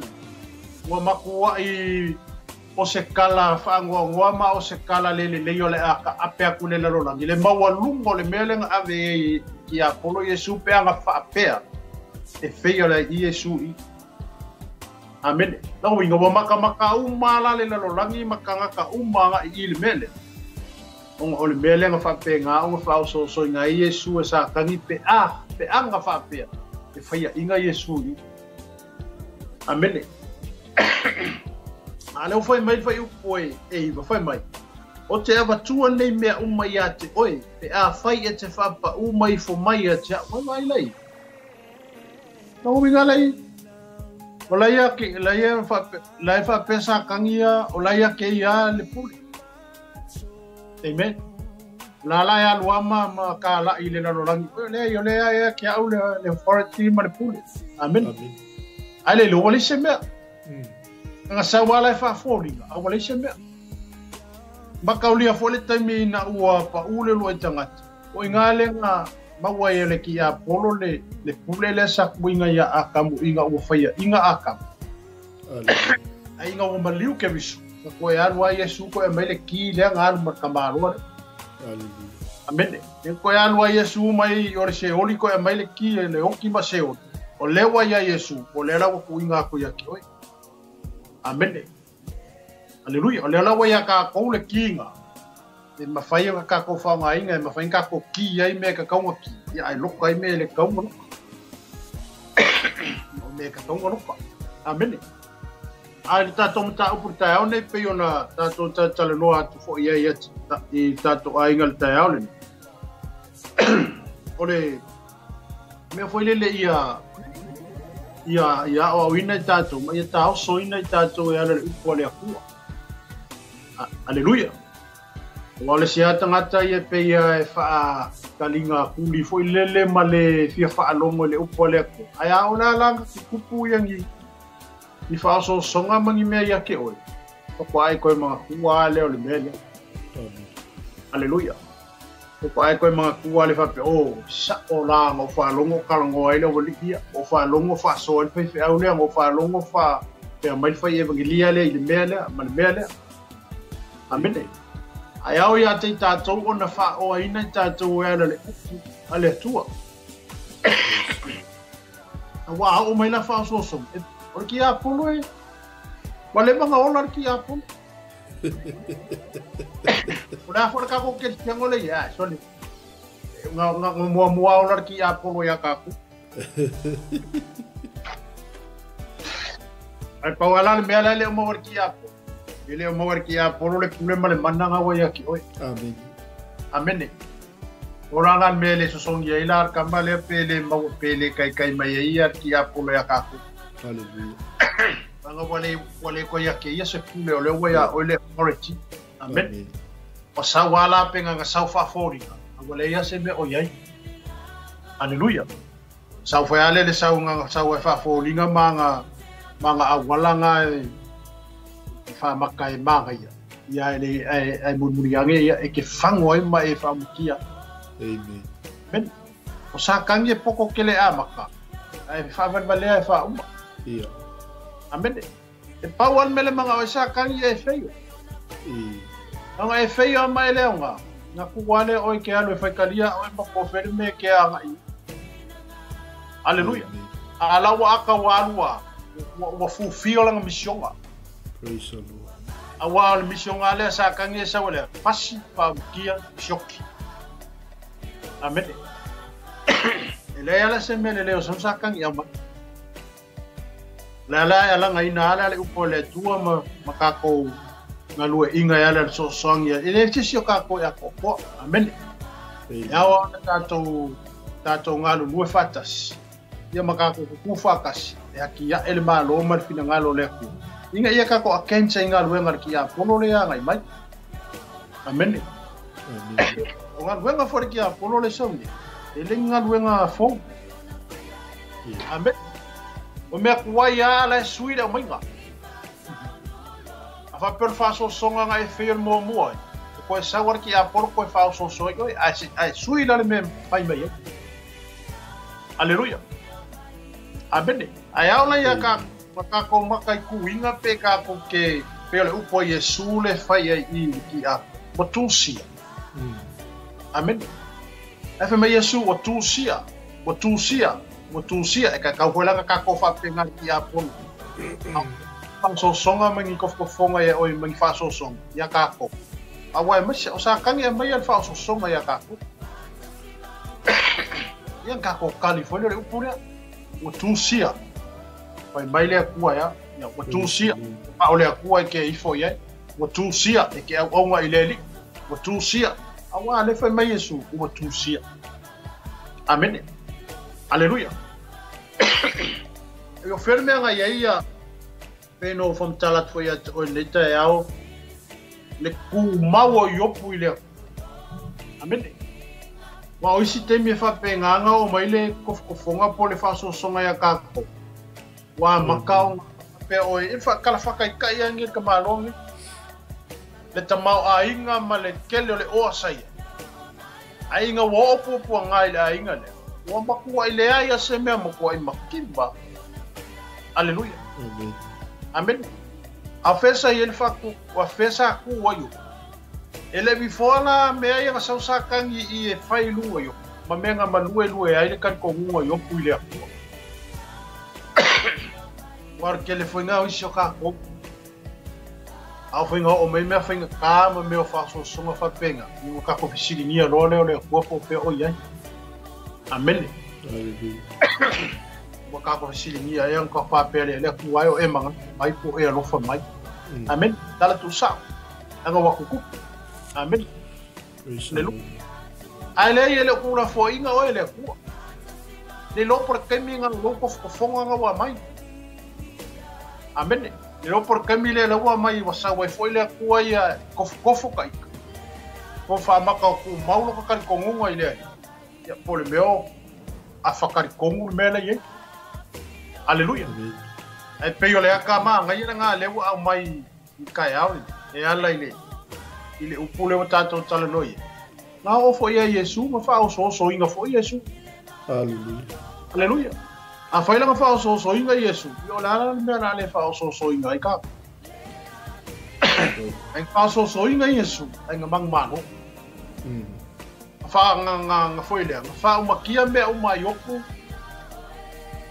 Wa makua i o se kala whaangua ma o se kala le o le aka apea kule le rolangi. Le maua lungo le melenga ave i a polo Yesu pe anga whaapea. E feio le Yesu i. Amen. Lau inga wa maka umala le rolangi makangaka umanga i le mele. Onga o le melenga whaapea ngā unga whao so inga Yesu e sa kangi pe anga whaapea. E whaia inga Yesu i. Amen. A leo whai mai whai upoe e iwa whai mai. O te awa tua nei mea umai a te oe. Pe a whai e te whapa umai fo mai a te whai mai lei. Nau minga lei. O laia whapesa kangia o laia ke ia le puli. Amen. La la ya luama ma ka la ile na rolangi. O lea ya ke au le forestry ma le puli. Amen. Ale lo wale se mea. Nga sa wala fa fori, a wale se mea. makaulia fole taimi na ua pa ule lo tangata o ingale nga mawa ele ki a polo le pule le sakuinga ya akamu inga o faia inga akamu ai inga o maliu ke visu ko ya lua Yesu ko e mele ki le nga al makamaro amene ko ya lua Yesu mai ore se oli ko e mele ki le onki maseo o lewa ya Yesu o le la ko inga ko ya ki oi amene Haleluya, o le lawa ya ka ko le kinga. E mafai ka ko fa nga inga, mafai ka ko ki ai me ka kaunga ki. Ya ai lo kai me le kaunga. O me ka kaunga no pa. Amen. Ai ta to mta o porta o ne pe ona ta to ta tale no atu fo ia ia ta to ai ngal ta ole. Ole me foi le ia o ina ta to, ma ia ta o so ina ta to ya le ko le ku. Haleluya. Wale sia tangata ia pe ia fa kalinga kuli foi lele male fia fa longo le upole ko. Aya ona lang kupu yang i fa so songa mangi me ia ke oi. Ko ai ko ma kuwa le ole mele. Haleluya. Ko ai ko ma kuwa le fa pe o sa ola ngo fa longo kalango ai le olikia o fa longo fa so el pe au le ngo fa longo fa pe mai fa evangelia le mele mal mele. Amene. Ai au ia te tātou o na wha o aina tātou e ale tua. Wa o mai la wha sosom. O ki a polo e. Wale manga ola ki a polo. O na fora ka ko ke tiango le ya, soli. Nga mua ola ki a polo ya ka ku. Ai pa wala le mea le mo ki a polo. Ele o mawar ki a polo le problema le mananga wa ya ki oi. Amen. Amen. Ora me le so song ya ila kamba le pele mau pele kai mai ya ki a polo ya ka ku. Hallelujah. Anga wale ko ya ki ya se pule o le wa ya o le authority. Amen. O sa wala penga nga sa fa fori. Wale ya se me o yai. Hallelujah. Sa fa ya le sa nga sa fa fori nga manga awala nga fa makai manga ia ele ai murmuriange ia e ke fango ai mai fa mukia. Amen. Ben o sa kange poko kele amaka ai fa vale ai fa uma ia. Amen. E pawan mele manga o sa kange e feio nga e feio mai le nga kuwale o ke alo fa kalia o pa ko ferme ke anga i. Hallelujah. Ala wa aka walua wa fulfill ang mission. Praise the Lord. Awal mission ale sa kange sa wala fasi pa kia shoki. Amen. Ele ala se mele leo sa kange ama. La ala ngai na ala upole tua makako ngalue inga ala so song ya. Ele sio kako ya ko. Amen. Yawa tato ngalu lue fatas. Ia makako kufakas. Ya kia ele malo mal fina ngalo leku. Inga ia kako akensa inga luenga ki a pono le ngai mai. Amen. O nga luenga for ki a pono le songi. Ele nga luenga fo. Amen. O me kuai ala suira mai nga. Afa per fa so songa ngai fe mo mo. Ko sa war ki a pono ko fa so so ai suira le me mai mai. Haleluya. Amen. Ai aula ia ka makako makai kuinga pe ka ko ke pele upo Yesu le fai ai ki a motusia. Amen. Efe me Yesu motusia e ka wela ka ko fa pe ngal ki a pon. Pang so songa mangi ko fonga ya oi mangi fa so song ya ka ko. Awa me o sa kangi e mai fa so songa ya ka ko. Yang ka ko California le upo motusia. Pai baile akua ya watusia pa ole akua ke ifo ya watusia ke aunga ileli watusia awa le fa mai Yesu watusia. Amen. Haleluya. Eu ferme nga ia peno from talat foi at o leta yao le ku mawo yopu ile. Amen. Wa isi te me fa penganga o mai le kofonga po le fa so songa ya kako. Wa makau pe o e fa kala fa kai kai angi ka malongi le tamau ainga ma le kele le o sai ainga wo pu ngai le ainga le wa maku ai le ai se me mo ko ai makimba aleluia amen a fesa ele faku wa fesa ku wayo ele bifona me ai nga sau sakangi I fai lu yo mamenga malue ai le kan ko ngua yo pu le war que ele foi nga o xoka ko a foi nga o me foi nga ka me o fa so so fa penga o ka ko fisili ni lo le ko ko pe o ya amen o ka ko fisili ni ya ko fa pe le ku ai o e manga mai ko e lo fa mai amen dala tu sa anga wa ku amen lelu ai le ele ku la fo inga o ele ku le lo por que mi nga lo ko fonga nga wa mai amen Nero por kamile la wa mai wasa wa foi le ku ia kofo kai ko fa maka ku maulo ka kan kongu ile ya por meo a fakari kongu mena ye aleluia ai peyo le aka ma ngai nga le wa mai kai au e ala ile upule o tato tala noi na o foi Yesu ma fa o so inga foi Yesu aleluia a fai langa fa so inga Yesu yo la me na le fa so inga I ka ai fa so inga Yesu ai ngamang mano fa nga foi le fa uma kia me uma yoku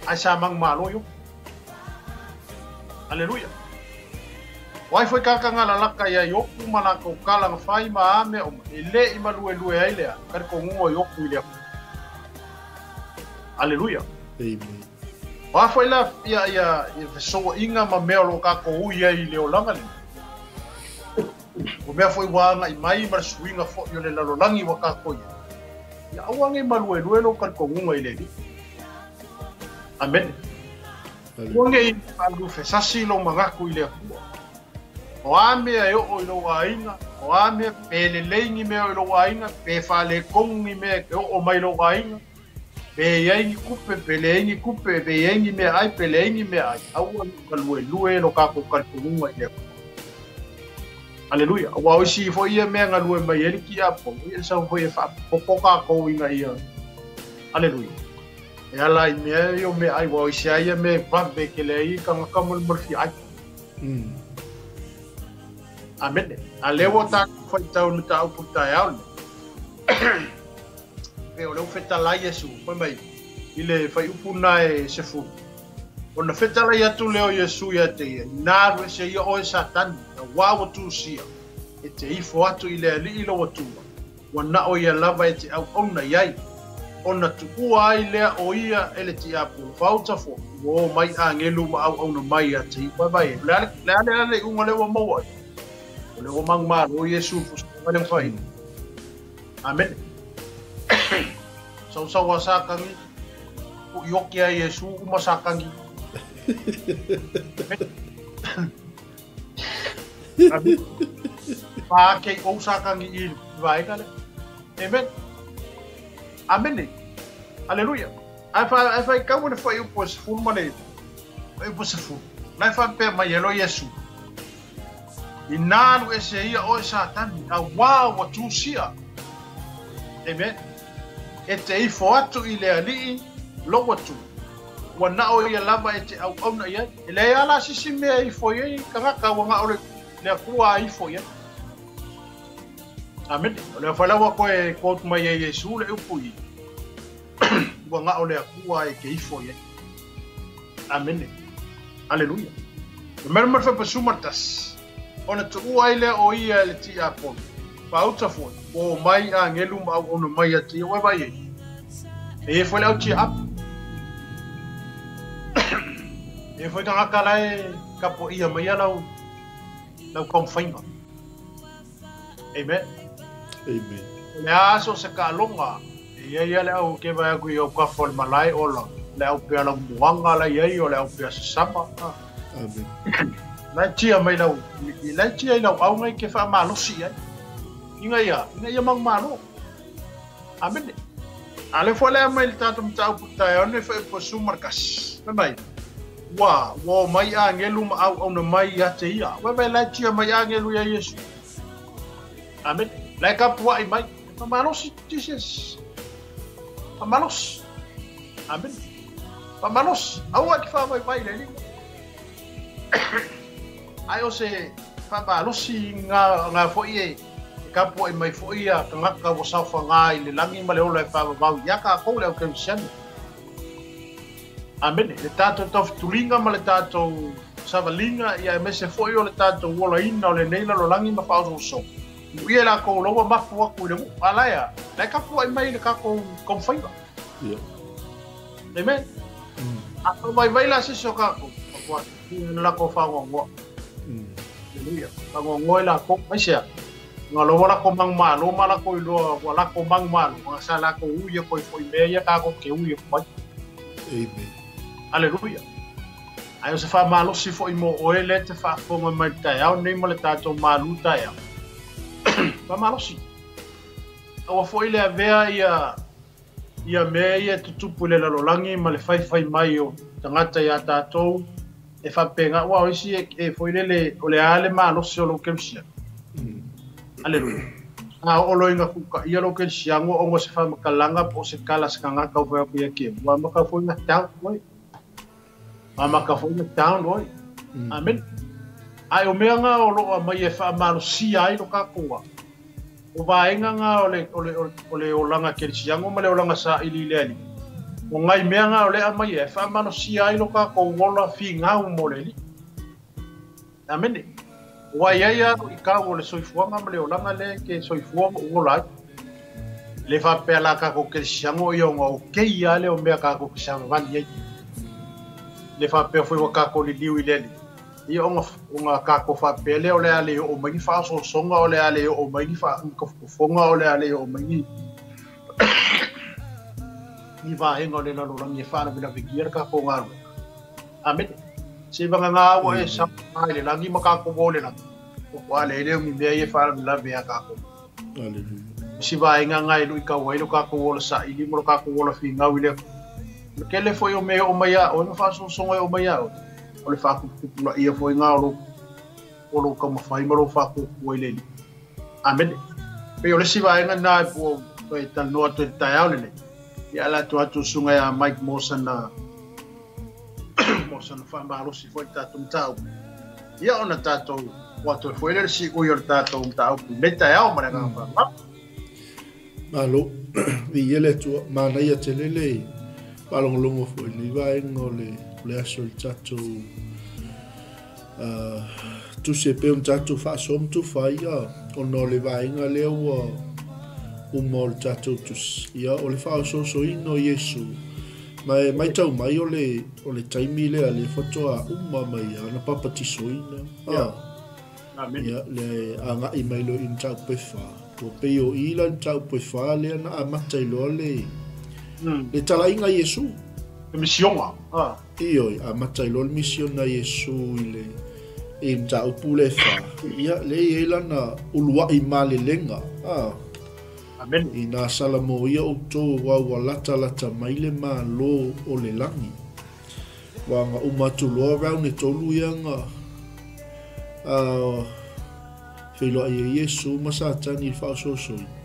ai sa mang malo yo aleluia wai foi ka ngala laka ya yoku mana ko kala nga fai ma me o ile I malue ai le ka ko ngo yoku ile aleluia amen wa foi la ya so inga ma melo ka ko uia I le olanga le o me foi wa nga I mai mar swinga fo yo le lalolangi wa ka ko ya awange malue lo ka ko ngo ile ni amen wange andu fe sasi lo mangaku ile o ame yo o lo wainga o ame pele lengi me o lo wainga pe fale kongi me o mai lo wainga be yengi kupe pele yengi kupe be yengi me ai pele yengi me ai au kalue lo ka ko kalunga ile aleluia wa o si fo ia me nga lue mai ele ki apo ele sa fo ia fa poka ko inga ia aleluia e ala me yo me ai wa o si ai me pa be ke le I ka mo fi ai amen alewo ta foi tau no tau puta ya o le feta la Yesu foi mai ile fai upuna e se fu ona feta la ya tu leo Yesu ya te na ro se yo o satan wa wa tu sia e te I fo atu ile ali ilo wa tu wana o ya lava e te au ona yai ona tu ai le o ia ele ti apu fauta fo o mai angelu ma au ona mai ya te ba bai le unga le wa mo le o mang ma o Yesu fu le fai amen so wasakangi ku yoki a Yesu umasakangi amen pa ke o sakangi I vai kale amen amen aleluia ai fa ka mo foi o pos full mane o pos full na fa pe ma yelo Yesu inanu ese ia o satan a wa tu sia amen e te I fo atu I le ali lo watu wana o ia lava e te au na ia le ala sisi me I fo ia ka wanga o le kua I fo ia amen le fa la wa ko e ko mai Yesu le upui wanga o le kua e ke I fo ia amen aleluia mer mer fa pasumatas ona tu ai le o ia le ti apon pauta fo o mai angelu ma ona mai ati o vai e foi lá o ti ap e foi ka kala e kapo ia mai la kom fainga amen le aso se ka longa e ia le au ke vai ku yo ka fol malai ola le au pe la muanga la ia o le au pe sapa amen la tia mai la tia lau au ngai ke fa malo si ai inga ia mang malo amen ale fole mai tatum tau puta one fa po sumarkas mai wa mai angelu ma au na mai ya te ia wa la tia mai angelu ya Yesu Amen. Lai ka pua i mai. Pamalos Jesus. Pamalos. Amen. Pamalos. Awa ki fa mai le. Ai o se pamalos nga fo i ka pua i mai fo ia ka ngaka wo sa fa ngai le langi ma le ola fa ba ya ka ko le ke sian. Amen. Le tato tof tulinga ma le tato savalinga ia me se fo i o le tato wola ina o le neila lo langi ma fa so. Ia la ko lo ma fu ku le ala ya la ka fu ai mai le ka ko fai ba ia amen a ko mai la se so ka ko la ko fa ngo ia ka ngo la ko mai sia nga lo la ko mang ma lo ma la ko lo la ko mang ma lo sa la ko u ye ko foi me ya ka ko ke u ye ko amen aleluia ai se fa ma lo si foi mo o ele te fa fo mai ta ya nei mo le ta to ma lu ta ya Pamalosi. Awa foi le avea ia me ia tutupu le lalolangi ma le fai mai o tangata ia tātou e whapenga. Wa isi e foi le o le ale malosi o lo kemsia. Aleluia. A olo inga kuka ia lo kemsia ngo ongo se whamakalanga po se kala se kangaka o wea kuia kiem. Wa maka foi na town oi. Wa maka foi na town oi. Amen. Ai o mea nga o loa mai e whamalosi ai lo kakoa. O vaenga nga o le olanga kerisiango ma le olanga sa ili leali. O ngai mea nga o le amai e whamalosi ai lo kakoa wola fi ngau mo le li. Amene. O ai ai a i ka o le soifuanga ma le olanga le ke soifuanga o lai. Le whapea la kako kerisiango i o nga o kei ale o mea kako kisanga vani ai. Le whapea fui wa kako li liu i leali. Ia onga kako whapele o le ale o mai wha so songa o le ale o mai wha fonga o le ale o mai ni vahenga o le lalorangi e whana mina vigira kako ngaru. Amen. Se vanga ngā o e sa le langi ma kako vole na. O kwa le leo mi mea e whana mina vea kako. Hallelujah. Si vahenga ngai lu i ka wailo kako vola sa ili mo kako vola fi ngau i leo. Kele foi o mea o mai a o ina wha so songa o mai a o. O le whakupupula ia foi ngā o lo ka mawhai maro whakupu i leli. Amen. Pe o le siwaenga nā e po e tanoa tu e tai au lele. Ia la tu atu sunga ya Mike Mawson na whamalosi foi tātou mtau. Ia ona tātou watu e foi lele si ui o le tātou mtau. Me tai au mare ngā wha. Malo, vi ele tu mana ia te lele. Palongolongo foi ni vaenga o le aso le tatou tu se pe un tatou fa som tu fa ia o no le vaenga le o mo le tatou tu ia o le fa so ino Yesu mai tau mai o le taimi le ale foto a uma mai ana papa ti soina Amen. ia le anga i mai lo in tau pe fa o pe o ila tau pe fa le na amata lo le talainga Yesu Misionga. Ioi, a matailo le mission na Yesu ile e mta upule fa. Ia le ela na ulua i male lenga. Amen. Ina salamo ia o to wa lata maile ma lo o le langi. Wa nga umatu lo around e tolu ianga. Felo a Yesu masatani fa so.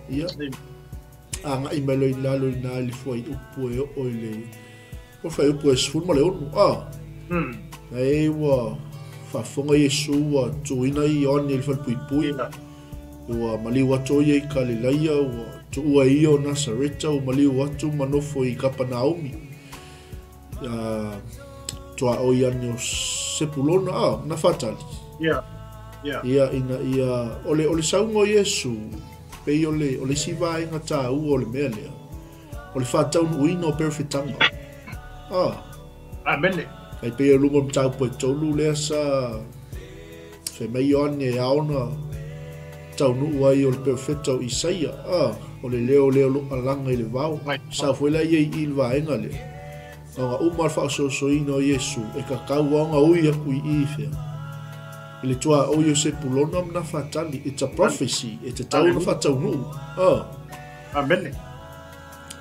Ia. Anga i melo i lalo i na li foi upu e o ile. O fai upu e sifun ma le onu. Ei wa whafonga Yesu wa tuina i oni il whalpui. Wa mali watu ye i Kalileia wa tuua i o Nasareta o mali watu manofo i Kapanaumi. Tua o iani o Sepulona. Na fatali. Ia ole saungo Yesu. Pei ole siva inga ta u ole mea lea. Ole whatau uino o perfitanga. Amen. Ai pe lungo mtau po tolu le sa fe mai on e aona tau nu ai o perfetto Isaia o le leo lu alanga le vau sa foi la ye il va engale o mar fa so ino Yesu e ka ka wanga o ia ku i fe ele tua o yo se pulona na fatali it's a prophecy it's a tau na fatau nu Amen.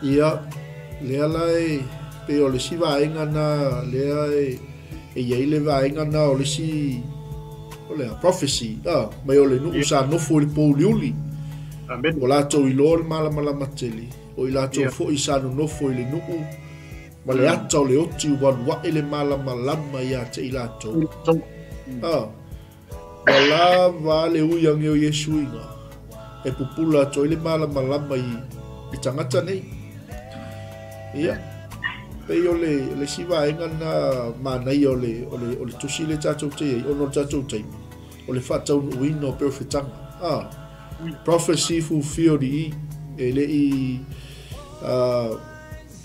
ia le alai pe o le si vaenga na lea e iei le vaenga na o le si o le prophecy mai o le nu sa no fo le pouliuli O lātou I loa le malama tele. O I lātou fo I sānu nofo I le nuu. Ma le ata o le oti uwalua I le malama ia te I lātou. Wala va le uyang o Yesu inga. E pupula to I le malama I tangata nei. Ia. Pei o le siwa inga na manai o le tusi le tatou te o no tatou te. O le whatau uino perfetanga. Prophecy fulfilled I ele I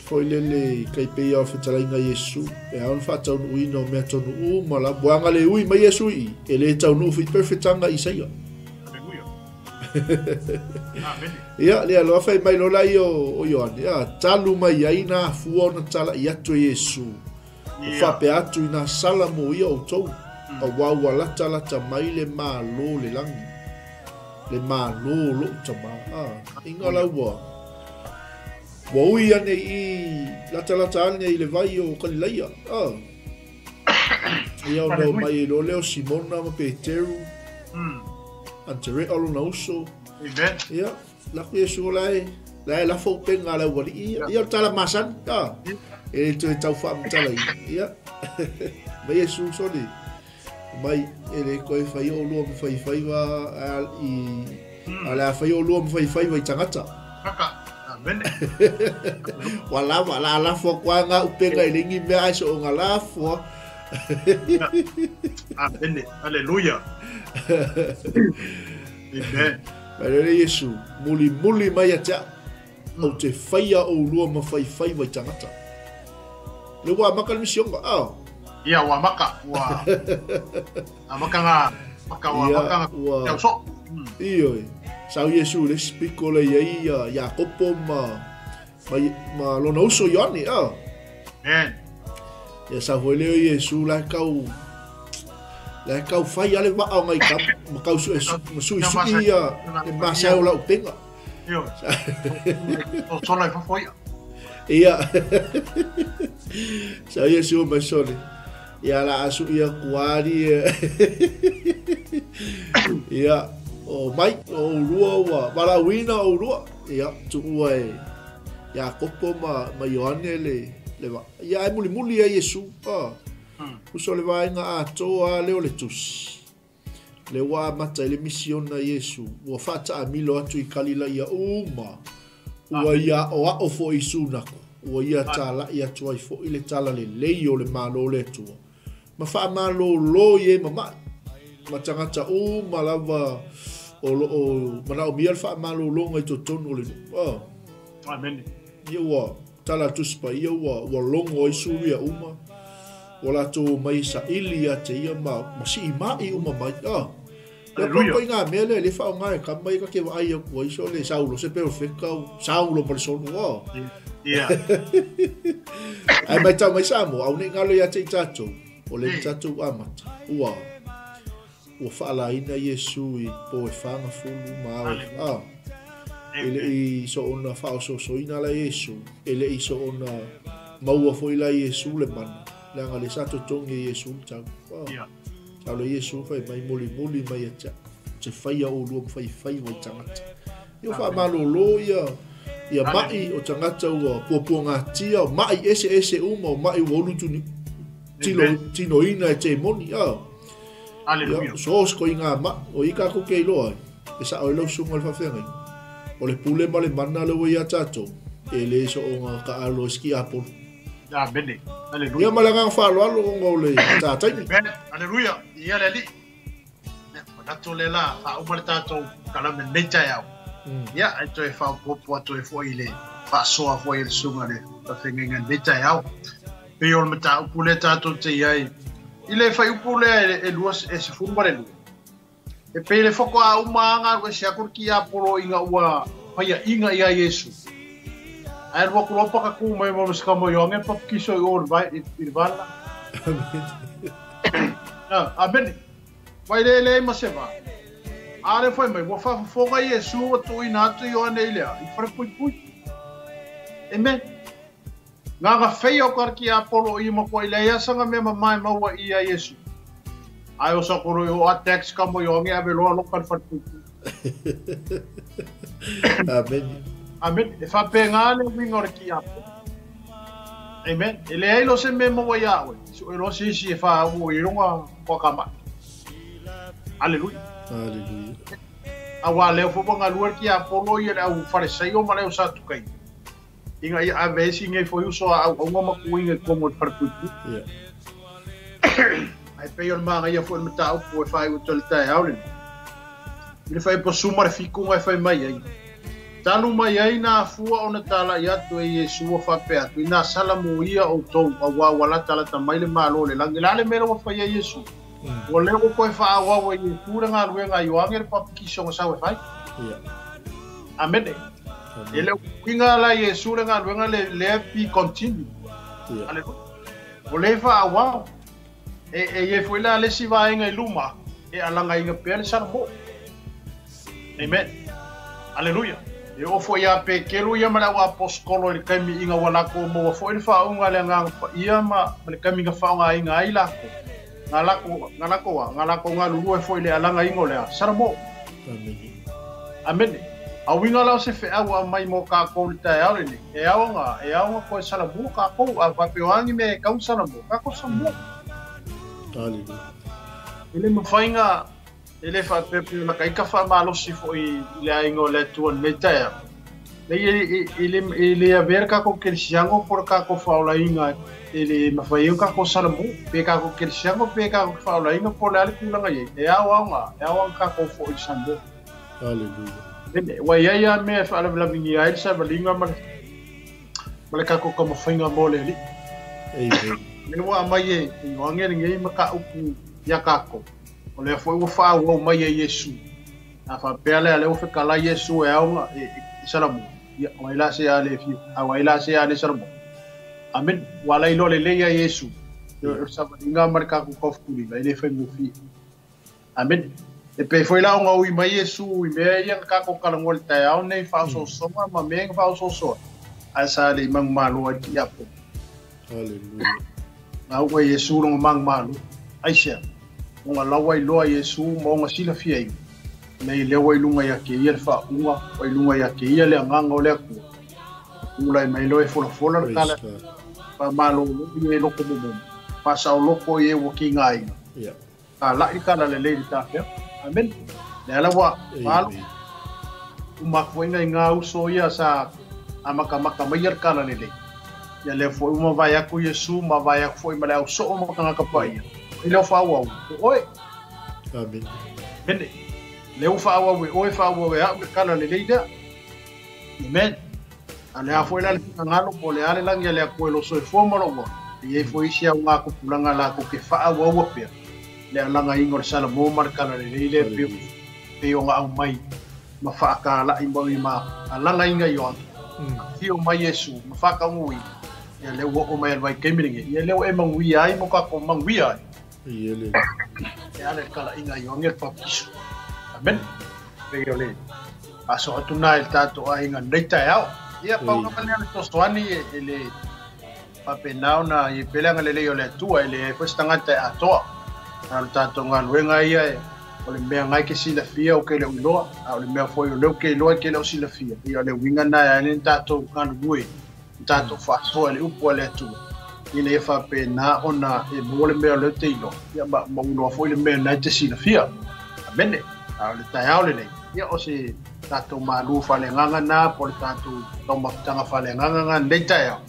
foi le kai pe o fetalainga Yesu e on whatau uino mea tonu mala buanga le ui mai Yesu I ele tau no fit perfetanga I saia. Ia le alo fai mai lo lai o Ioane ia talu mai ai na fuo na tala I atu Yesu fa pe atu ina sala mo ia o tou a wawa lata mai le malo le langi le malo lo tama inga la wa ui ane I lata ane I le vai o kalilaia ia o no mai lo leo Simona ma Peteru antere alo na uso ia la Yesu lai la fo penga la wali ia tala masan e tu tau fa mtala ia mai Yesu soli mai ele koe fai o lua fai wa ala fai o lua fai wa tangata kaka amen wala la fo kwa nga upenga ilingi me aiso nga la fo amen haleluya amen Pere Yesu muli mai ata o te faia o lua fai wa tangata le wa makal mission ba ia wa maka wa maka nga tau so iyo sau Yesu le spiko le ia Jakopo ma lona uso Ioane amen ia sa foi le Yesu la kau fai ale wa ngai kam ma kau su ia le masa o la upenga iyo o sola fa foi ia sa Yesu ma sole ia la asu ia kuari ia o mai o lua wa balawina o lua ia tu uai Jakopo ma Ioane le va ia muli ia Yesu uso le vai nga atoa leo le tus le wa mata le mission na Yesu wa fata amilo atu I kalila ia uma ua ia o fo isuna ua ia tala ia tuai fo ile tala le leio le malo le tua ma fa malo lo ye mama ma tangata malava o mana o bial fa malo lo ngai to tonu le amen ia wa tala tuspa ia wa longo isuria uma wala to mai sa ilia te ia ma si mai uma mai le ko inga mele le fa ngai ka mai ka ke wa ia ko iso le saulo se perfecta saulo persona ia ai mai ta mai samo au ni ngalo ia te tato o le tato amata ua fa la ina Yesu I po e fanga fulu ma ele I so ona fa so ina la Yesu ele I so ona maua foi la Yesu le man le ngale sato tongi Yesu ta tau le Yesu fai mai muli mai acha te fai o lu fai wa tangata yo fa malo lo ia mai o tangata ua puanga tia mai ese uma mai wolu tu tino ina te moni Aleluia. So ko inga ma o ika ko ke lo e sa o lo sunga fa fenga o le pule ma le mana le ia tato e le so o ka alo ski apple ya bene aleluia ia malanga fa lo ngo le tata aleluia ia le li na to le la fa o ma tato kala me necha ya ia ai to e fa po to e fo ile fa so a fo ile sunga le fa fenga necha ya pe o mata pule tato te ai ile fai upule e luas e se fumare lu e pele foko a umanga ko se akurki a polo inga ua fai inga ia Yesu ai ro ko pa ka ku mai mo ska mo yonge pa kiso or vai il vala amen vai le ma se va are foi mai mo fa foga Yesu to ina to yo ne ile i fra pui amen nga fei o karki a polo I mo ko ile ya sanga me mai ma wa ia Yesu ai o sa ko ro o attacks ka mo yo nge ave lo kan fa Amen. Amen. E whapengā le winga ora ki apo. Amen. E le ailo se me mo ia oe. So e lo si e wha o i runga kua kama. Aleluia. Hallelujah. Awa leo fo nga luar ki apo lo i au fariseo ma leo sa tukai. Inga i a vesi ngai fo uso au ngoma kuinga komo parputu. Yeah. Ai pe yon manga ia fo mata au po fai o tol tai aule. Ile fai po sumar fiku ngai fai mai ai. Tanu mai ai na fua ona tala ia to e Yesu fa pe atu ina sala mo ia o to wa wala tala ta mai le malo le langilale mero fa ia Yesu. O le ko fa wa wa i pura nga ruenga i wanger pa kiso sa wa fai. Yeah. Amen. Ele winga la Yesu nga ruenga le pi continue. Yeah. Aleluia. O le fa wa e foi la le si va inga luma e alanga inga pe sa mo. Amen. Aleluia. E o foi a pe kelu ia mara wa poskolo le kami inga wala ko mo foi fa unga le nga ia ma le kami nga fa nga inga ila ko ngala ko nga lulu foi le alanga ingo le sarmo. Amen. Amen. A winga la se fe awa mai mo ka ko ta ya le e awa ko sala bu ka ko a pa pe wangi me ka sala bu ka ko sambo. Hallelujah. Ele mo fainga ele fa pepe la kai ka fa malo si foi le aingo le tu on meta ele a ver ka ko cristiano por ka ko fa la inga ele ma fa eu ka ko salmo pe ka ko cristiano pe ka ko fa la inga por la ku la ngai e awa ka ko fo sambo. Hallelujah. Bene wa ya me fa la vingi ai sa balinga ma ka ko como fainga mole li. Amen. Ele wa mai e ngenge ngai ma ka uku ya ka ko. O le foi o fa o mai e Yesu. A fa pele ale o fe kala Yesu e au e salamu. Ya o ila se ale fi. A wa ila se ale salamu. Amen. Wala ilo le ya Yesu. Yo sa inga marka ko kof kuli ba ile fe mo fi. Amen. E pe foi la o i mai Yesu i me ya ka ko kala ngol ta au nei fa so so ma me fa so so. A sa le mang malu a ti apo. Hallelujah. Na o Yesu no mang malu. Aisha. Nga lawa i loa Yesu mo nga sila fiai nei le wa ilunga ya ke ia fa unga wa ilunga ya ke ia le nganga o le ku ula mai loe fola kala pa malo ni lo ko mo pa sa lo ko ye wo ki ngai Yeah. la i kala le ta ya amen le ala wa malo uma ko nga uso ia sa amaka mai kala le ya le fo uma vai ku Yesu ma vai fo ma le so mo ka ka pai ele fa wa oi Amen. bene le fa wa oi fa wa ya kala le leida amen ale a foi la ngalo po le ale lang ya le ko lo so fo mo lo e foi sia nga ko pulanga la ko ke fa wa pe le langa ingor sala mo mar kala le leile pe o nga mai ma fa ka la i mo ma alanga inga yo ti o mai Yesu ma fa ka ngui ya le wo o mai vai kemiringe ya le o e mangui ai mo ka ko mangui ai Yele. ya le kala inga yo ngel papisu amen pe yo le aso atuna el tato ai nga ndeta yao ia pa nga pale le tostoani ele papenao na i pelanga le yo le tua ele pues tangata atoa al tato nga luenga ia o le mea ngai ke sila fia o ke le uloa o le mea foi o le ke loa ke le sila fia ia le winga na ya le tato kan bue tato fa so le upo le tua ina e fa pena ona e mole me le teilo ia ma uno foi le me na te sina fia bene a le taiao le ia o se tato malu fa le nganga na por tato toma tanga fa le nganga le taiao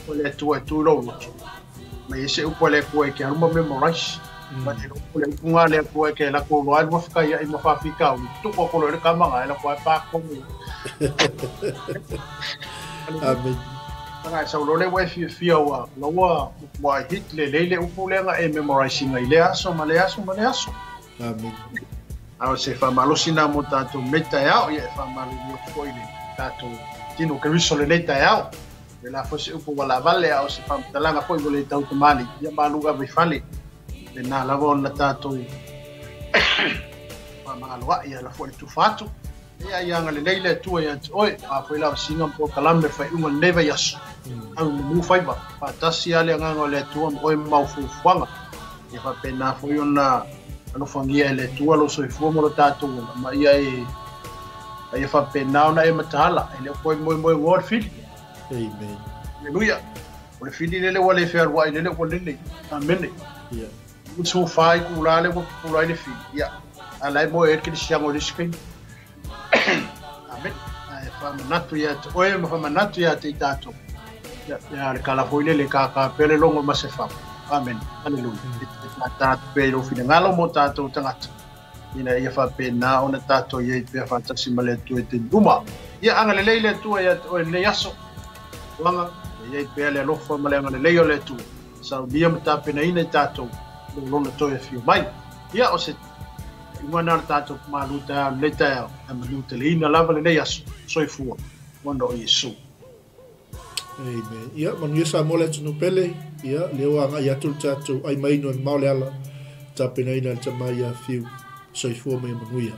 o le tu lo ma ese upo le ko e ke aruma memorize ma te ko le kunga le ko e ke la ko lo ai mo fika ia i mo fa fika o tu ko ko le kamanga ela ko pa ko Amen. Nga sa lole wa fia wa wa hit le lele upulenga e memorizing ai le aso ma le aso Amen. a se fa malo sina mo tato meta ya e fa malo mo foi le tato tino que riso le leta ya e la fosse upu wala vale a se fa talanga foi le tau tomali ya malu ga vai fale e na la vona tato fa malo ya la foi tu fatu ia ianga le leile tua ia oi a foi la singa po kalambe fai uma neva yaso au mu fai ba pa tasi ale nganga le tua oi mau fuanga e fa pena foi ona ano fangia le tua lo soifua mo lo tātou ma ia e whapenao na e matahala e le koe moi ngor fili. Amen. Aleluia. O le fili lele wale whea lele wale lele. Amen. Yeah. Utsu whai kulale mo kulai le fili. Ia. Alai mo e kiri siango riskai. Amen. E whamanatu ia te oe ma whamanatu ia te i tātou. Ia le kalafoile le ka pele longo ma se wham. Amen. Aleluia. Nā tātou pēi lo whina ngalo mo tātou tangata. Ina ia whapena o na tātou ia i pēr whātasi ma le atu e te luma. Ia anga le leile atua ia o le aso. Wanga, ia i pēr le alofa ma le anga le leio le atua. Sa ulia ma tāpena ina i tātou. Lona toi e whio mai. Ia o se imana le tātou maluta le tau. A maluta le ina lava le nei aso. Soifua. Wanda o Yesu. Amen. Ia, manu ia sa mole tunu pele. Ia, leo anga i atu tātou ai maino e maole ala. Tāpena ina le tamai a whiu. Soifua mai manuia.